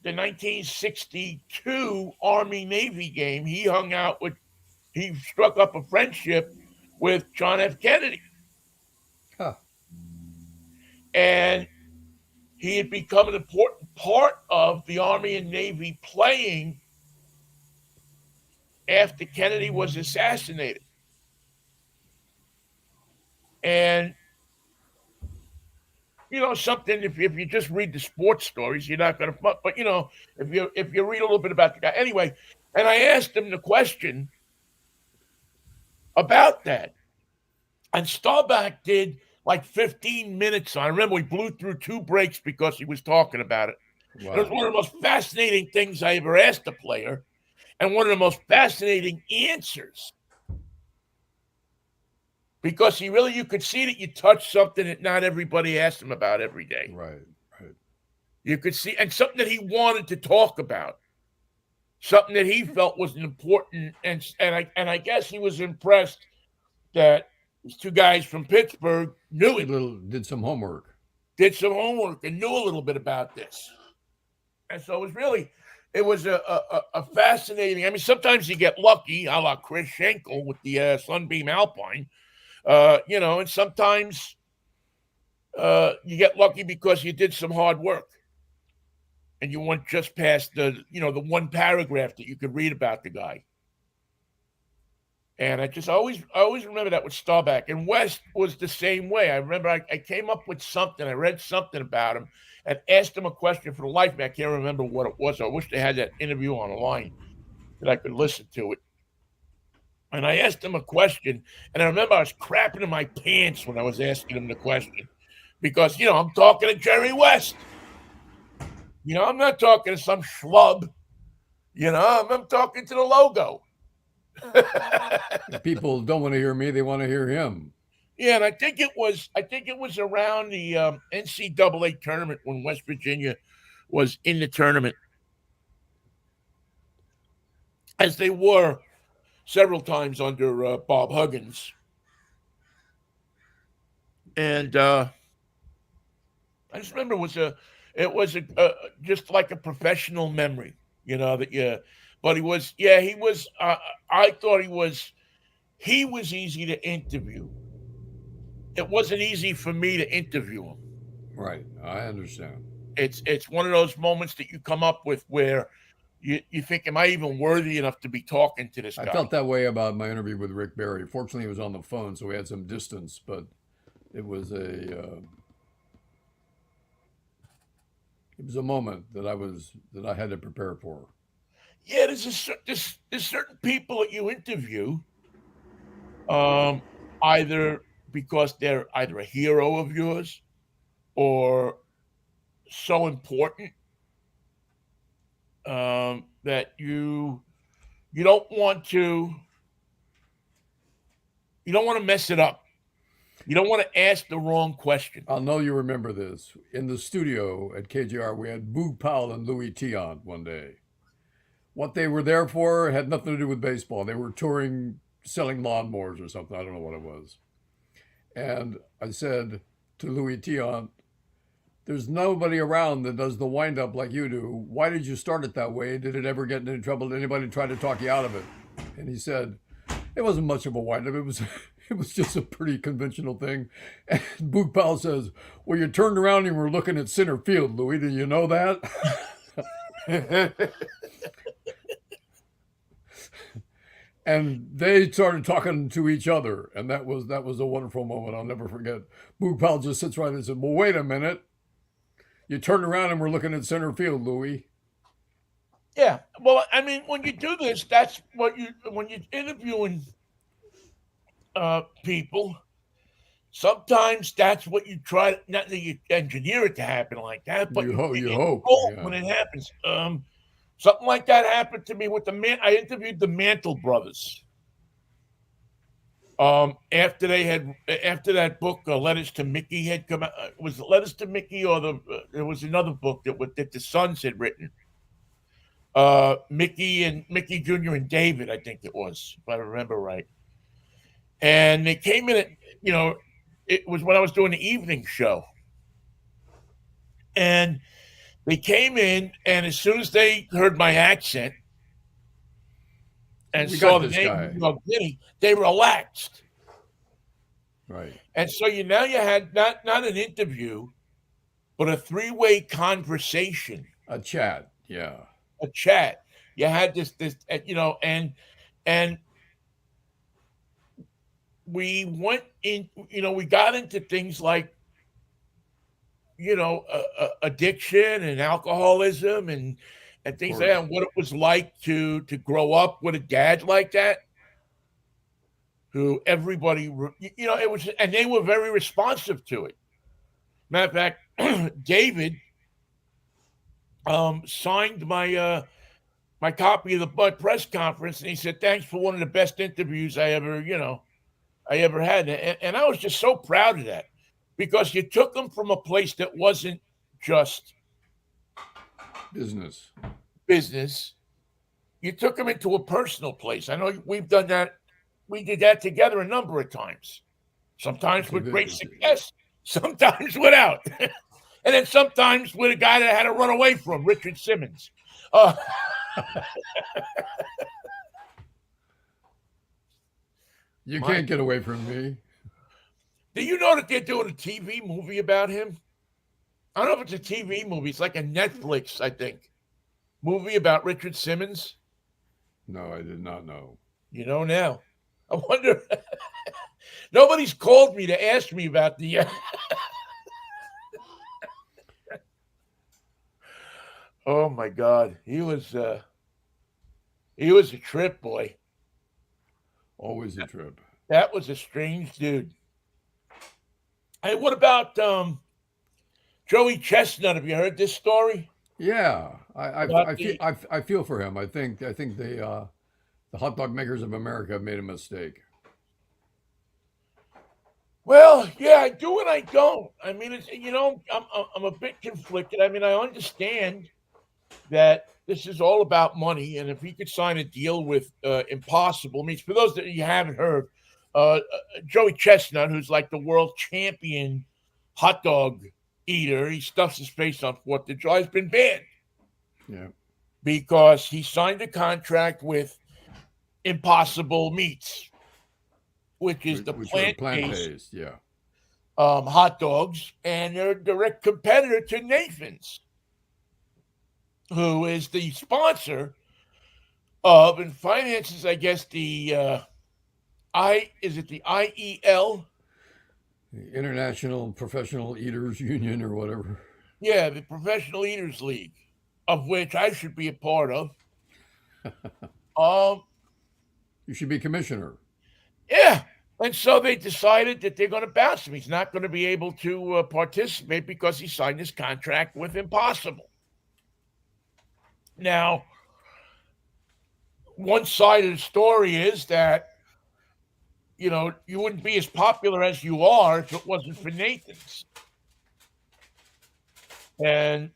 the 1962 Army Navy game, he struck up a friendship with John F. Kennedy, Huh. and he had become an important part of the Army and Navy playing after Kennedy was assassinated. And something, if you just read the sports stories, you're not going to, but if you read a little bit about the guy anyway. And I asked him the question about that, and Staubach did like 15 minutes. I remember we blew through 2 breaks because he was talking about it. Wow. It was one of the most fascinating things I ever asked a player, and one of the most fascinating answers, because you could see that you touched something that not everybody asked him about every day. Right. You could see, and something that he wanted to talk about, something that he felt was important, and I guess he was impressed that these 2 guys from Pittsburgh knew it. Did some homework And knew a little bit about this. And so it was a fascinating. I mean, sometimes you get lucky, a la Chris Schenkel with the Sunbeam Alpine, and sometimes you get lucky because you did some hard work, and you went just past the 1 paragraph that you could read about the guy. And I just always remember that with Staubach. And West was the same way. I remember I came up with something. I read something about him and asked him a question. For the life of me, I can't remember what it was. I wish they had that interview online that I could listen to it. And I asked him a question, and I remember I was crapping in my pants when I was asking him the question, because, I'm talking to Jerry West. I'm not talking to some schlub. I'm talking to the logo. People don't want to hear me; they want to hear him. Yeah, and I think it was around the NCAA tournament when West Virginia was in the tournament, as they were several times under Bob Huggins. And I just remember it was just like a professional memory, But he was, I thought he was easy to interview. It wasn't easy for me to interview him. Right. I understand. It's one of those moments that you come up with where you think, am I even worthy enough to be talking to this guy? I felt that way about my interview with Rick Barry. Fortunately, he was on the phone, so we had some distance, but it was a moment that I had to prepare for. Yeah, there's certain people that you interview, either because they're either a hero of yours or so important that you don't want to mess it up. You don't want to ask the wrong question. I'll know you remember this. In the studio at KJR, we had Boog Powell and Louis Tiant one day. What they were there for had nothing to do with baseball. They were touring, selling lawnmowers or something. I don't know what it was. And I said to Louis Tiant, there's nobody around that does the wind-up like you do. Why did you start it that way? Did it ever get into trouble? Did anybody try to talk you out of it? And he said, it wasn't much of a wind-up. It was just a pretty conventional thing. And Boog Powell says, well, you turned around and you were looking at center field, Louis. Did you know that? And they started talking to each other, and that was a wonderful moment I'll never forget. Boog Powell just sits right and said, well, wait a minute. You turned around and we're looking at center field, Louis. Yeah. Well, I mean, when you do this, that's when you're interviewing people, sometimes that's what you try, not that you engineer it to happen like that, but you hope when it happens. Something like that happened to me with I interviewed the Mantle brothers. After that book, Letters to Mickey had come out. Was it Letters to Mickey, or there was another book that the Sons had written? Mickey Jr. and David, I think it was, if I remember right. And they came in it was when I was doing the evening show. And they came in, and as soon as they heard my accent and saw the name of Vinnie, they relaxed. Right. And so now you had not an interview, but a 3-way conversation A chat. Yeah. a chat. You had this, and we went in, we got into things like, addiction and alcoholism and Of things like that, course. and what it was like to grow up with a dad like that, who everybody, it was, and they were very responsive to it. Matter of fact, David signed my copy of the Bud press conference, and he said, "Thanks for one of the best interviews I ever had." And I was just so proud of that, because you took them from a place that wasn't just Business. business. You took them into a personal place. I know we've done that. We did that together a number of times, sometimes It's a with good. great success, sometimes without. And then sometimes with a guy that had to run away from, Richard Simmons. Uh, You my, can't get away from me. do you know that they're doing a TV movie about him? I don't know if it's a TV movie. It's like a Netflix, I think, movie about Richard Simmons. No, I did not know. You know now. I wonder. Nobody's called me to ask me about the. Oh my God, he was a trip, boy. Always a trip. That was a strange dude. Hey, what about Joey Chestnut? Have you heard this story Yeah, about the? I feel for him. I think the hot dog makers of America have made a mistake. Well, yeah, I do and I don't. I mean, it's, I'm a bit conflicted. I mean, I understand that this is all about money, and if he could sign a deal with Impossible, I mean, for those that you haven't heard, Joey Chestnut, who's like the world champion hot dog eater, he stuffs his face on Fourth of July, has been banned Yeah, because he signed a contract with Impossible Meats, which is the which are plant plant-based based. Yeah, hot dogs, and they're a direct competitor to Nathan's, who is the sponsor of and finances, I guess, the the IEL? the International Professional Eaters Union or whatever. Yeah, the Professional Eaters League, of which I should be a part of. Um, You should be commissioner. yeah. And so they decided that they're going to bounce him. He's not going to be able to participate because he signed his contract with Impossible. Now, one side of the story is that, you wouldn't be as popular as you are if it wasn't for Nathan's. And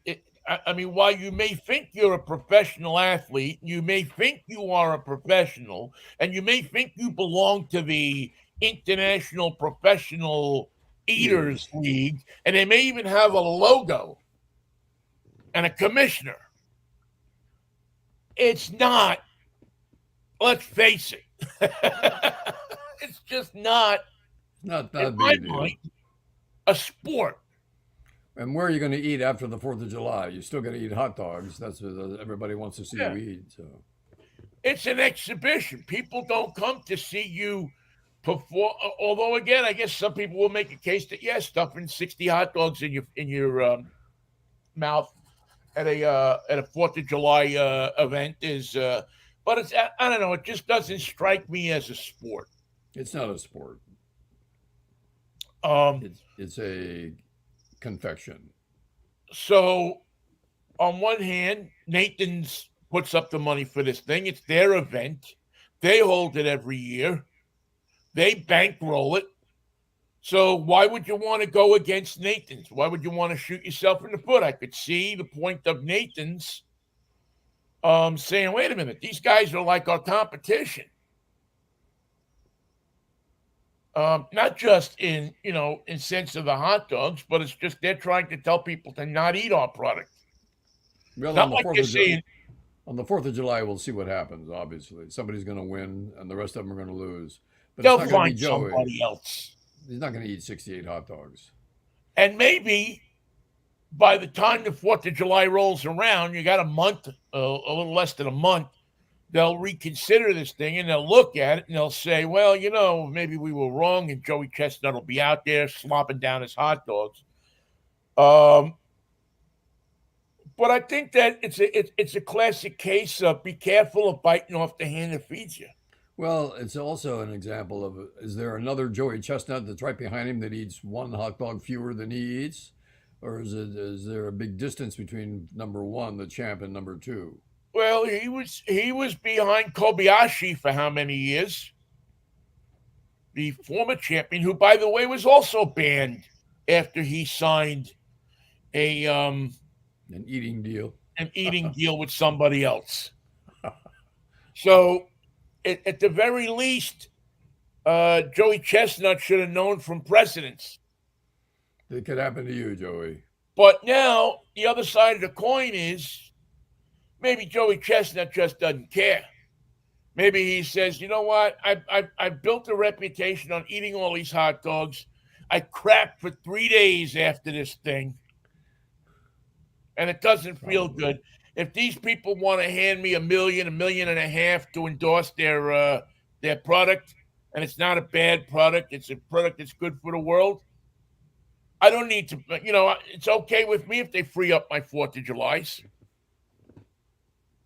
I mean, while you may think you're a professional athlete, you may think you are a professional, and you may think you belong to the International Professional Eaters Eaters. League, and they may even have a logo and a commissioner. It's not, let's face it, it's just not, Not in a my big deal. mind, a sport. And where are you going to eat after the 4th of July? You still got to eat hot dogs. That's what everybody wants to see you Yeah. eat. So It's an exhibition. People don't come to see you perform. Although, again, I guess some people will make a case that yes, stuffing 60 hot dogs in your mouth at a 4th of July event is. But it's, I don't know. It just doesn't strike me as a sport. it's not a sport. Um, It's a confection. so on one hand, Nathan's puts up the money for this thing. It's their event. They hold it every year. They bankroll it. So why would you want to go against Nathan's? Why would you want to shoot yourself in the foot? I could see the point of Nathan's saying, wait a minute, these guys are like our competition. Not just in sense of the hot dogs, but it's just they're trying to tell people to not eat our product. Well, Not like they're saying, On the 4th of July, we'll see what happens. Obviously, somebody's going to win, and the rest of them are going to lose. But it's they'll not going to be find Joey. somebody else. He's not going to eat 68 hot dogs. And maybe by the time the 4th of July rolls around, you got a month, a little less than a month. They'll reconsider this thing and they'll look at it and they'll say, well, maybe we were wrong, and Joey Chestnut will be out there slopping down his hot dogs. But I think that it's a classic case of be careful of biting off the hand that feeds you. Well, it's also an example of, is there another Joey Chestnut that's right behind him that eats one hot dog fewer than he eats? Or is there a big distance between number one, the champ, and number two? Well, he was behind Kobayashi for how many years? The former champion, who, by the way, was also banned after he signed An eating deal. an eating deal with somebody else. So, at the very least, Joey Chestnut should have known from precedents. It could happen to you, Joey. But now, the other side of the coin is maybe Joey Chestnut just doesn't care. Maybe he says, you know what? I built a reputation on eating all these hot dogs. I crapped for 3 days after this thing, and it doesn't feel good. If these people want to hand me $1 million, $1.5 million to endorse their product, and it's not a bad product, it's a product that's good for the world, I don't need to, it's okay with me if they free up my 4th of July's.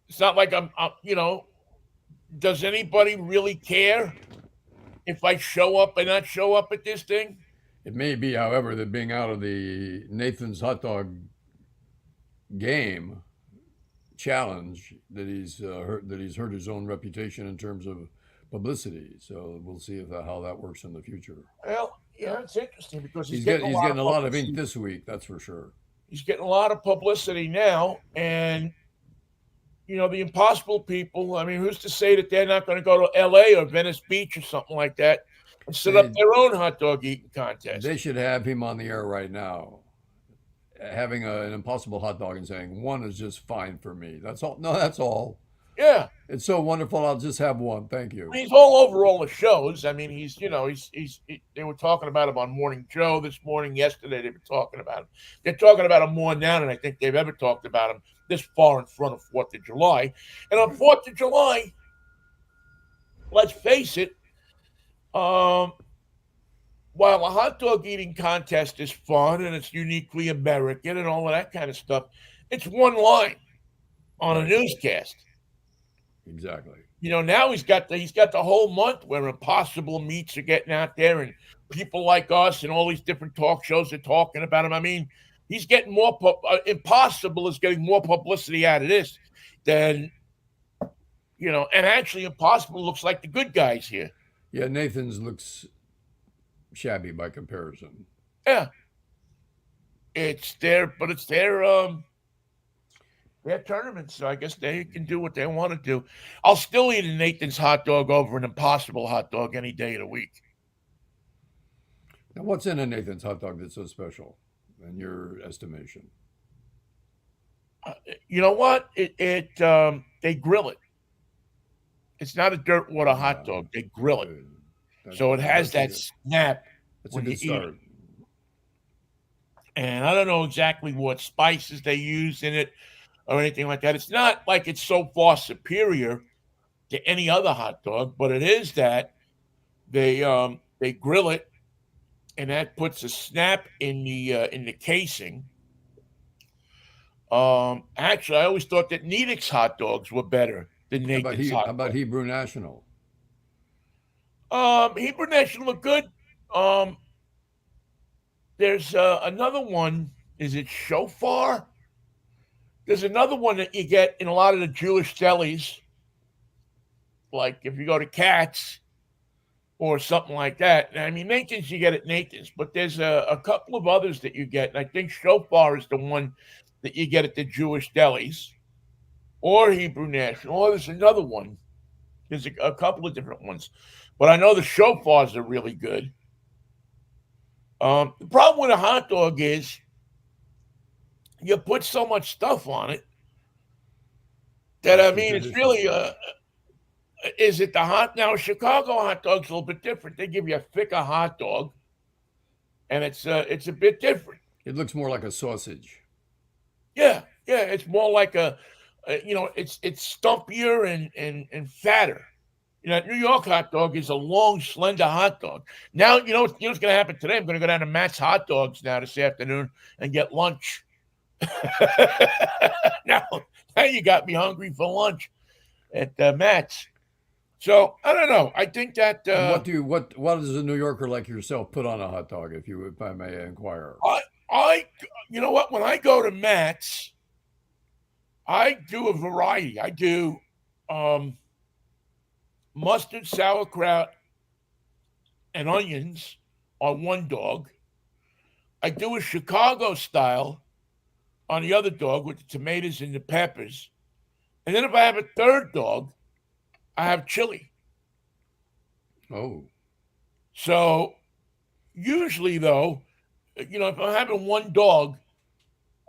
It's not like I'm does anybody really care if I show up and not show up at this thing? It may be, however, that being out of the Nathan's hot dog game challenge that he's hurt his own reputation in terms of publicity. So we'll see how that works in the future. Well, yeah, it's interesting because he's getting a lot of ink this week. That's for sure. He's getting a lot of publicity now, and the Impossible people. I mean, who's to say that they're not going to go to L.A. or Venice Beach or something like that and set up their own hot dog eating contest? They should have him on the air right now, having an Impossible hot dog and saying one is just fine for me. That's all. No, that's all. Yeah, it's so wonderful. I'll just have one. Thank you. He's all over all the shows. I mean, they were talking about him on Morning Joe this morning. Yesterday, they were talking about him. They're talking about him more now than I think they've ever talked about him this far in front of 4th of July. And on 4th of July, let's face it, while a hot dog eating contest is fun and it's uniquely American and all of that kind of stuff, it's one line on a newscast. Exactly. Now he's got the whole month where Impossible meats are getting out there, and people like us and all these different talk shows are talking about him. I mean, he's getting more. Impossible is getting more publicity out of this than and actually, Impossible looks like the good guys here. Yeah, Nathan's looks shabby by comparison. Yeah, it's their tournament, so I guess they can do what they want to do. I'll still eat a Nathan's hot dog over an Impossible hot dog any day of the week. Now, what's in a Nathan's hot dog that's so special, in your estimation? You know what? They grill it. It's not a dirt water hot dog. They grill it, so it has that snap. That's a good start. And I don't know exactly what spices they use in it or anything like that. It's not like it's so far superior to any other hot dog, but it is that they grill it, and that puts a snap in the casing. Actually, I always thought that Nedick's hot dogs were better than Nathan's hot dog. How about Hebrew National? Hebrew National are good. There's another one. Is it Shofar? There's another one that you get in a lot of the Jewish delis, like if you go to Katz or something like that. I mean, Nathan's you get at Nathan's, but there's a couple of others that you get. And I think Shofar is the one that you get at the Jewish delis or Hebrew National. Or there's another one. There's a couple of different ones. But I know the Shofars are really good. The problem with a hot dog is you put so much stuff on it that, I mean, it's really, is it the hot? Now, Chicago hot dog's a little bit different. They give you a thicker hot dog, and it's a bit different. It looks more like a sausage. Yeah, yeah. It's more like it's stumpier and fatter. New York hot dog is a long, slender hot dog. Now, what's going to happen today? I'm going to go down to Matt's Hot Dogs now this afternoon and get lunch. now, now you got me hungry for lunch at Matt's. So I don't know. I think that And what does a New Yorker like yourself put on a hot dog, if I may inquire? I you know what? When I go to Matt's, I do a variety. I do um, mustard, sauerkraut, and onions on one dog. I do a Chicago style on the other dog with the tomatoes and the peppers. And then if I have a third dog, I have chili. Oh, So usually though, if I'm having one dog,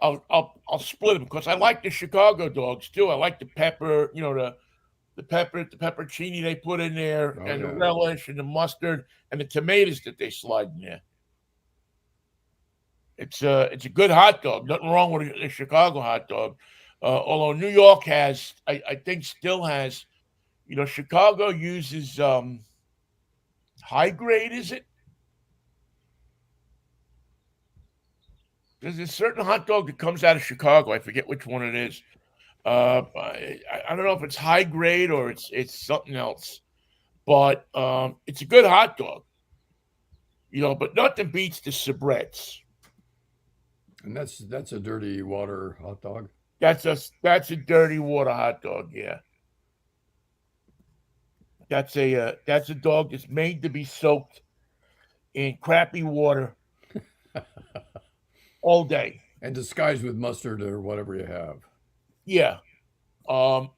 I'll split them because I like the Chicago dogs too. I like the pepper, the peppercini they put in there, oh and the yeah. relish and the mustard and the tomatoes that they slide in there. It's a good hot dog. Nothing wrong with a Chicago hot dog. Although New York has, I think, still has. Chicago uses high grade. Is it? There's a certain hot dog that comes out of Chicago. I forget which one it is. I don't know if it's high grade or it's something else. But it's a good hot dog. But nothing beats the Sabrettes. And that's a dirty water hot dog. That's a dirty water hot dog. Yeah, that's a dog that's made to be soaked in crappy water all day. And disguised with mustard or whatever you have. Yeah. Um,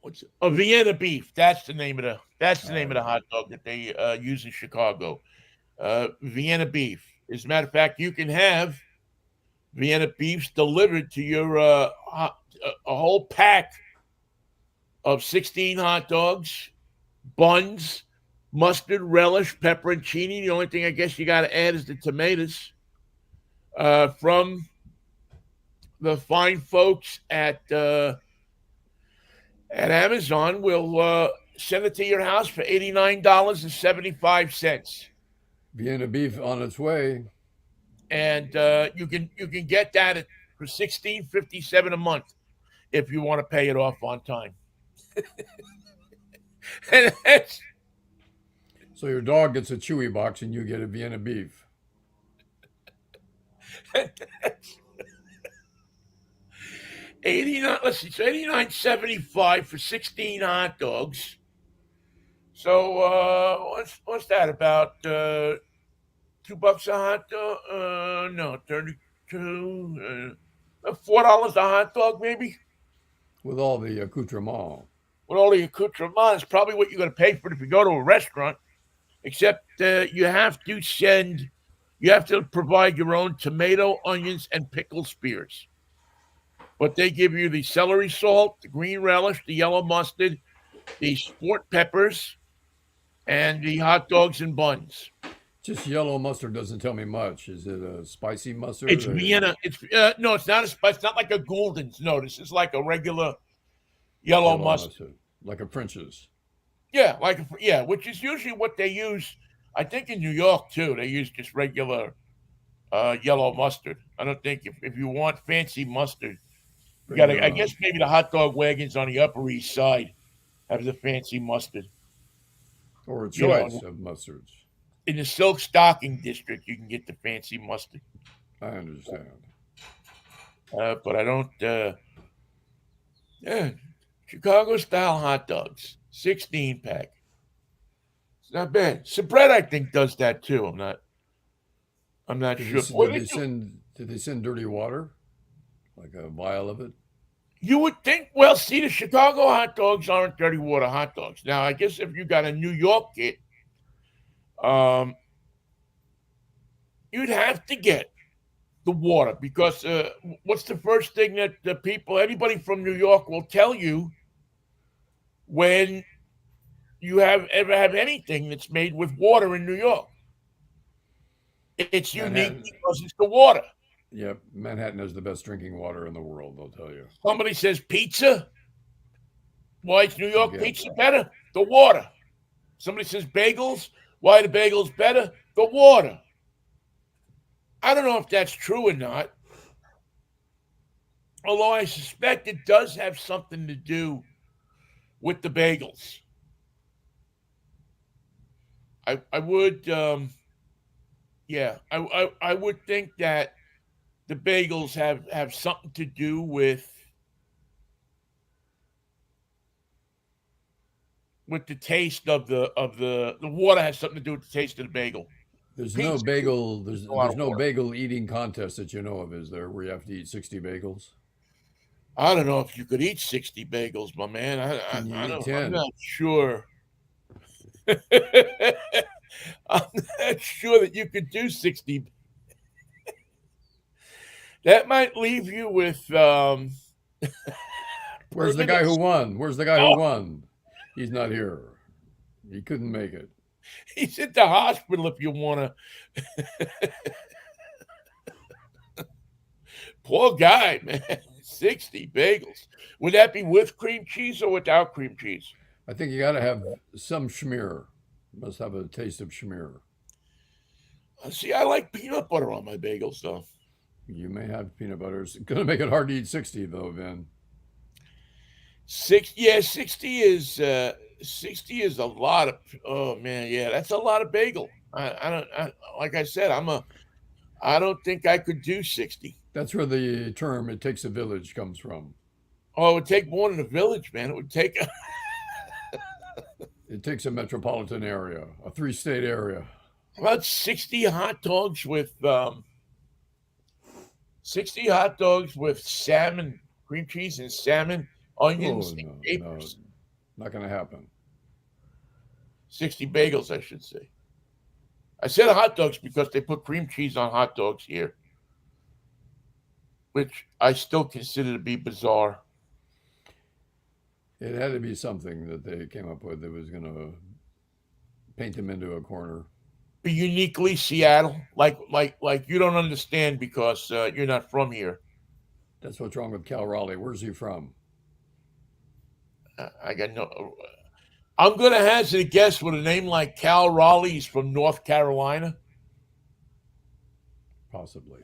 what's a Vienna beef? That's the name of the hot dog that they use in Chicago. Vienna beef. As a matter of fact, you can have Vienna beefs delivered to your a whole pack of 16 hot dogs, buns, mustard, relish, pepperoncini. The only thing I guess you got to add is the tomatoes from the fine folks at Amazon. Will send it to your house for $89.75, Vienna beef on its way. and you can get that for $16.57 a month if you want to pay it off on time. And that's So your dog gets a Chewy box and you get a Vienna beef. 89. Let's see, it's 89.75 for 16 hot dogs. So what's that about? $2 a hot dog? No, 32. $4 a hot dog, maybe. With all the accoutrement. With all the accoutrements, probably what you're going to pay for it if you go to a restaurant. Except you have to provide your own tomato, onions, and pickle spears. But they give you the celery salt, the green relish, the yellow mustard, the sport peppers, and the hot dogs and buns. Just yellow mustard doesn't tell me much. Is it a spicy mustard? It's Vienna. It's no, it's not a spice. It's not like a Gulden's. No, this is like a regular yellow Yellow mustard. mustard. Like a French's. Yeah, which is usually what they use. I think in New York too, they use just regular yellow mustard. I don't think if you want fancy mustard, you Bring got it to. I on. guess maybe the hot dog wagons on the Upper East Side have the fancy mustard. Or a You choice know, of mustards. in the Silk Stocking District, you can get the fancy mustard. I understand. But I don't. Yeah, Chicago style hot dogs, 16 pack. It's not bad. Sabret, I think, does that too. I'm not Did sure. they, What did they they do? send dirty water? Like a vial of it? You would think. Well, see, the Chicago hot dogs aren't dirty water hot dogs. Now, I guess if you got a New York kit, um, you'd have to get the water because what's the first thing that anybody from New York will tell you when you ever have anything that's made with water in New York? It's unique Manhattan. because it's the water. Yep, Manhattan has the best drinking water in the world, they'll tell you. Somebody says pizza. Why is New York Again. pizza better? The water. Somebody says bagels. Why are the bagels better? The water. I don't know if that's true or not. Although I suspect it does have something to do with the bagels. I would I would think that the bagels have something to do with the taste of the water has something to do with the taste of the bagel. There's Pizza no bagel. is There's a lot there's of no water. bagel eating contest that you know of, is there? Where you have to eat 60 bagels? I don't know if you could eat 60 bagels, my man. Can you I eat don't. I'm 10? not sure. I'm not sure that you could do 60. That might leave you with Where's the guy who won? Where's the guy who won? He's not here. He couldn't make it. He's at the hospital if you want to. Poor guy, man. 60 bagels. Would that be with cream cheese or without cream cheese? I think you got to have some schmear. Must have a taste of schmear. See, I like peanut butter on my bagels, though. You may have peanut butter. It's going to make it hard to eat 60, though, Vin. 60 is 60 is a lot of. Oh man, yeah, that's a lot of bagel. Like I said, I don't think I could do 60. That's where the term "it takes a village" comes from. Oh, it would take more than a village, man. It would take. It takes a metropolitan area, a 3-state area. About 60 hot dogs with 60 hot dogs with salmon, cream cheese and salmon, onions, Oh, and no, capers. not going to happen. 60 bagels, I should say. I said hot dogs because they put cream cheese on hot dogs here, which I still consider to be bizarre. It had to be something that they came up with that was going to paint them into a corner. Be uniquely Seattle, like you don't understand because you're not from here. That's what's wrong with Cal Raleigh. Where's he from? I got no. I'm gonna hazard a guess with a name like Cal Raleigh. He's from North Carolina. Possibly.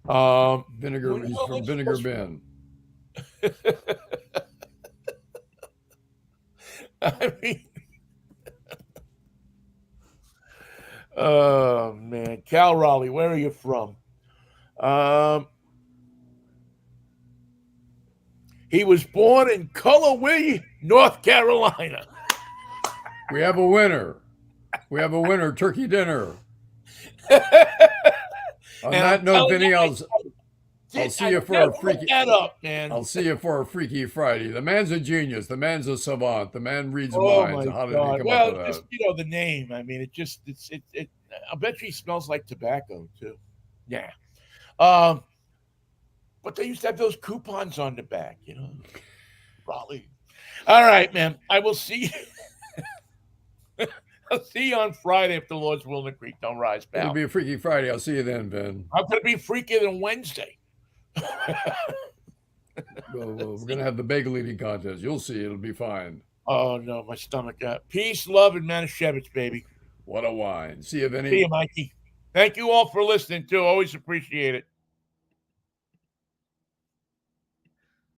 Vinegar. He's from Vinegar Bend. I mean, oh man, Cal Raleigh, where are you from? He was born in Cullowhee, North Carolina. We have a winner. We have a winner. Turkey dinner. On that note, Vinny, I'll see you for a freaky. That up, man. I'll see you for a Freaky Friday. The man's a genius. The man's a savant. The man reads Oh minds. my How did God. he come Well, up with just that? the name. I mean, it. I bet you he smells like tobacco too. Yeah. But they used to have those coupons on the back, Raleigh. All right, man. I will see you. I'll see you on Friday if the Lord's willing. The creek don't rise, pal. It'll be a Freaky Friday. I'll see you then, Vin. I'm going to be freakier than Wednesday. We're going to have the bagel eating contest. You'll see. It'll be fine. Oh, no, my stomach got peace, love, and Manischewitz, baby. What a wine. See you, Vinny. See you, Mikey. Thank you all for listening, too. Always appreciate it.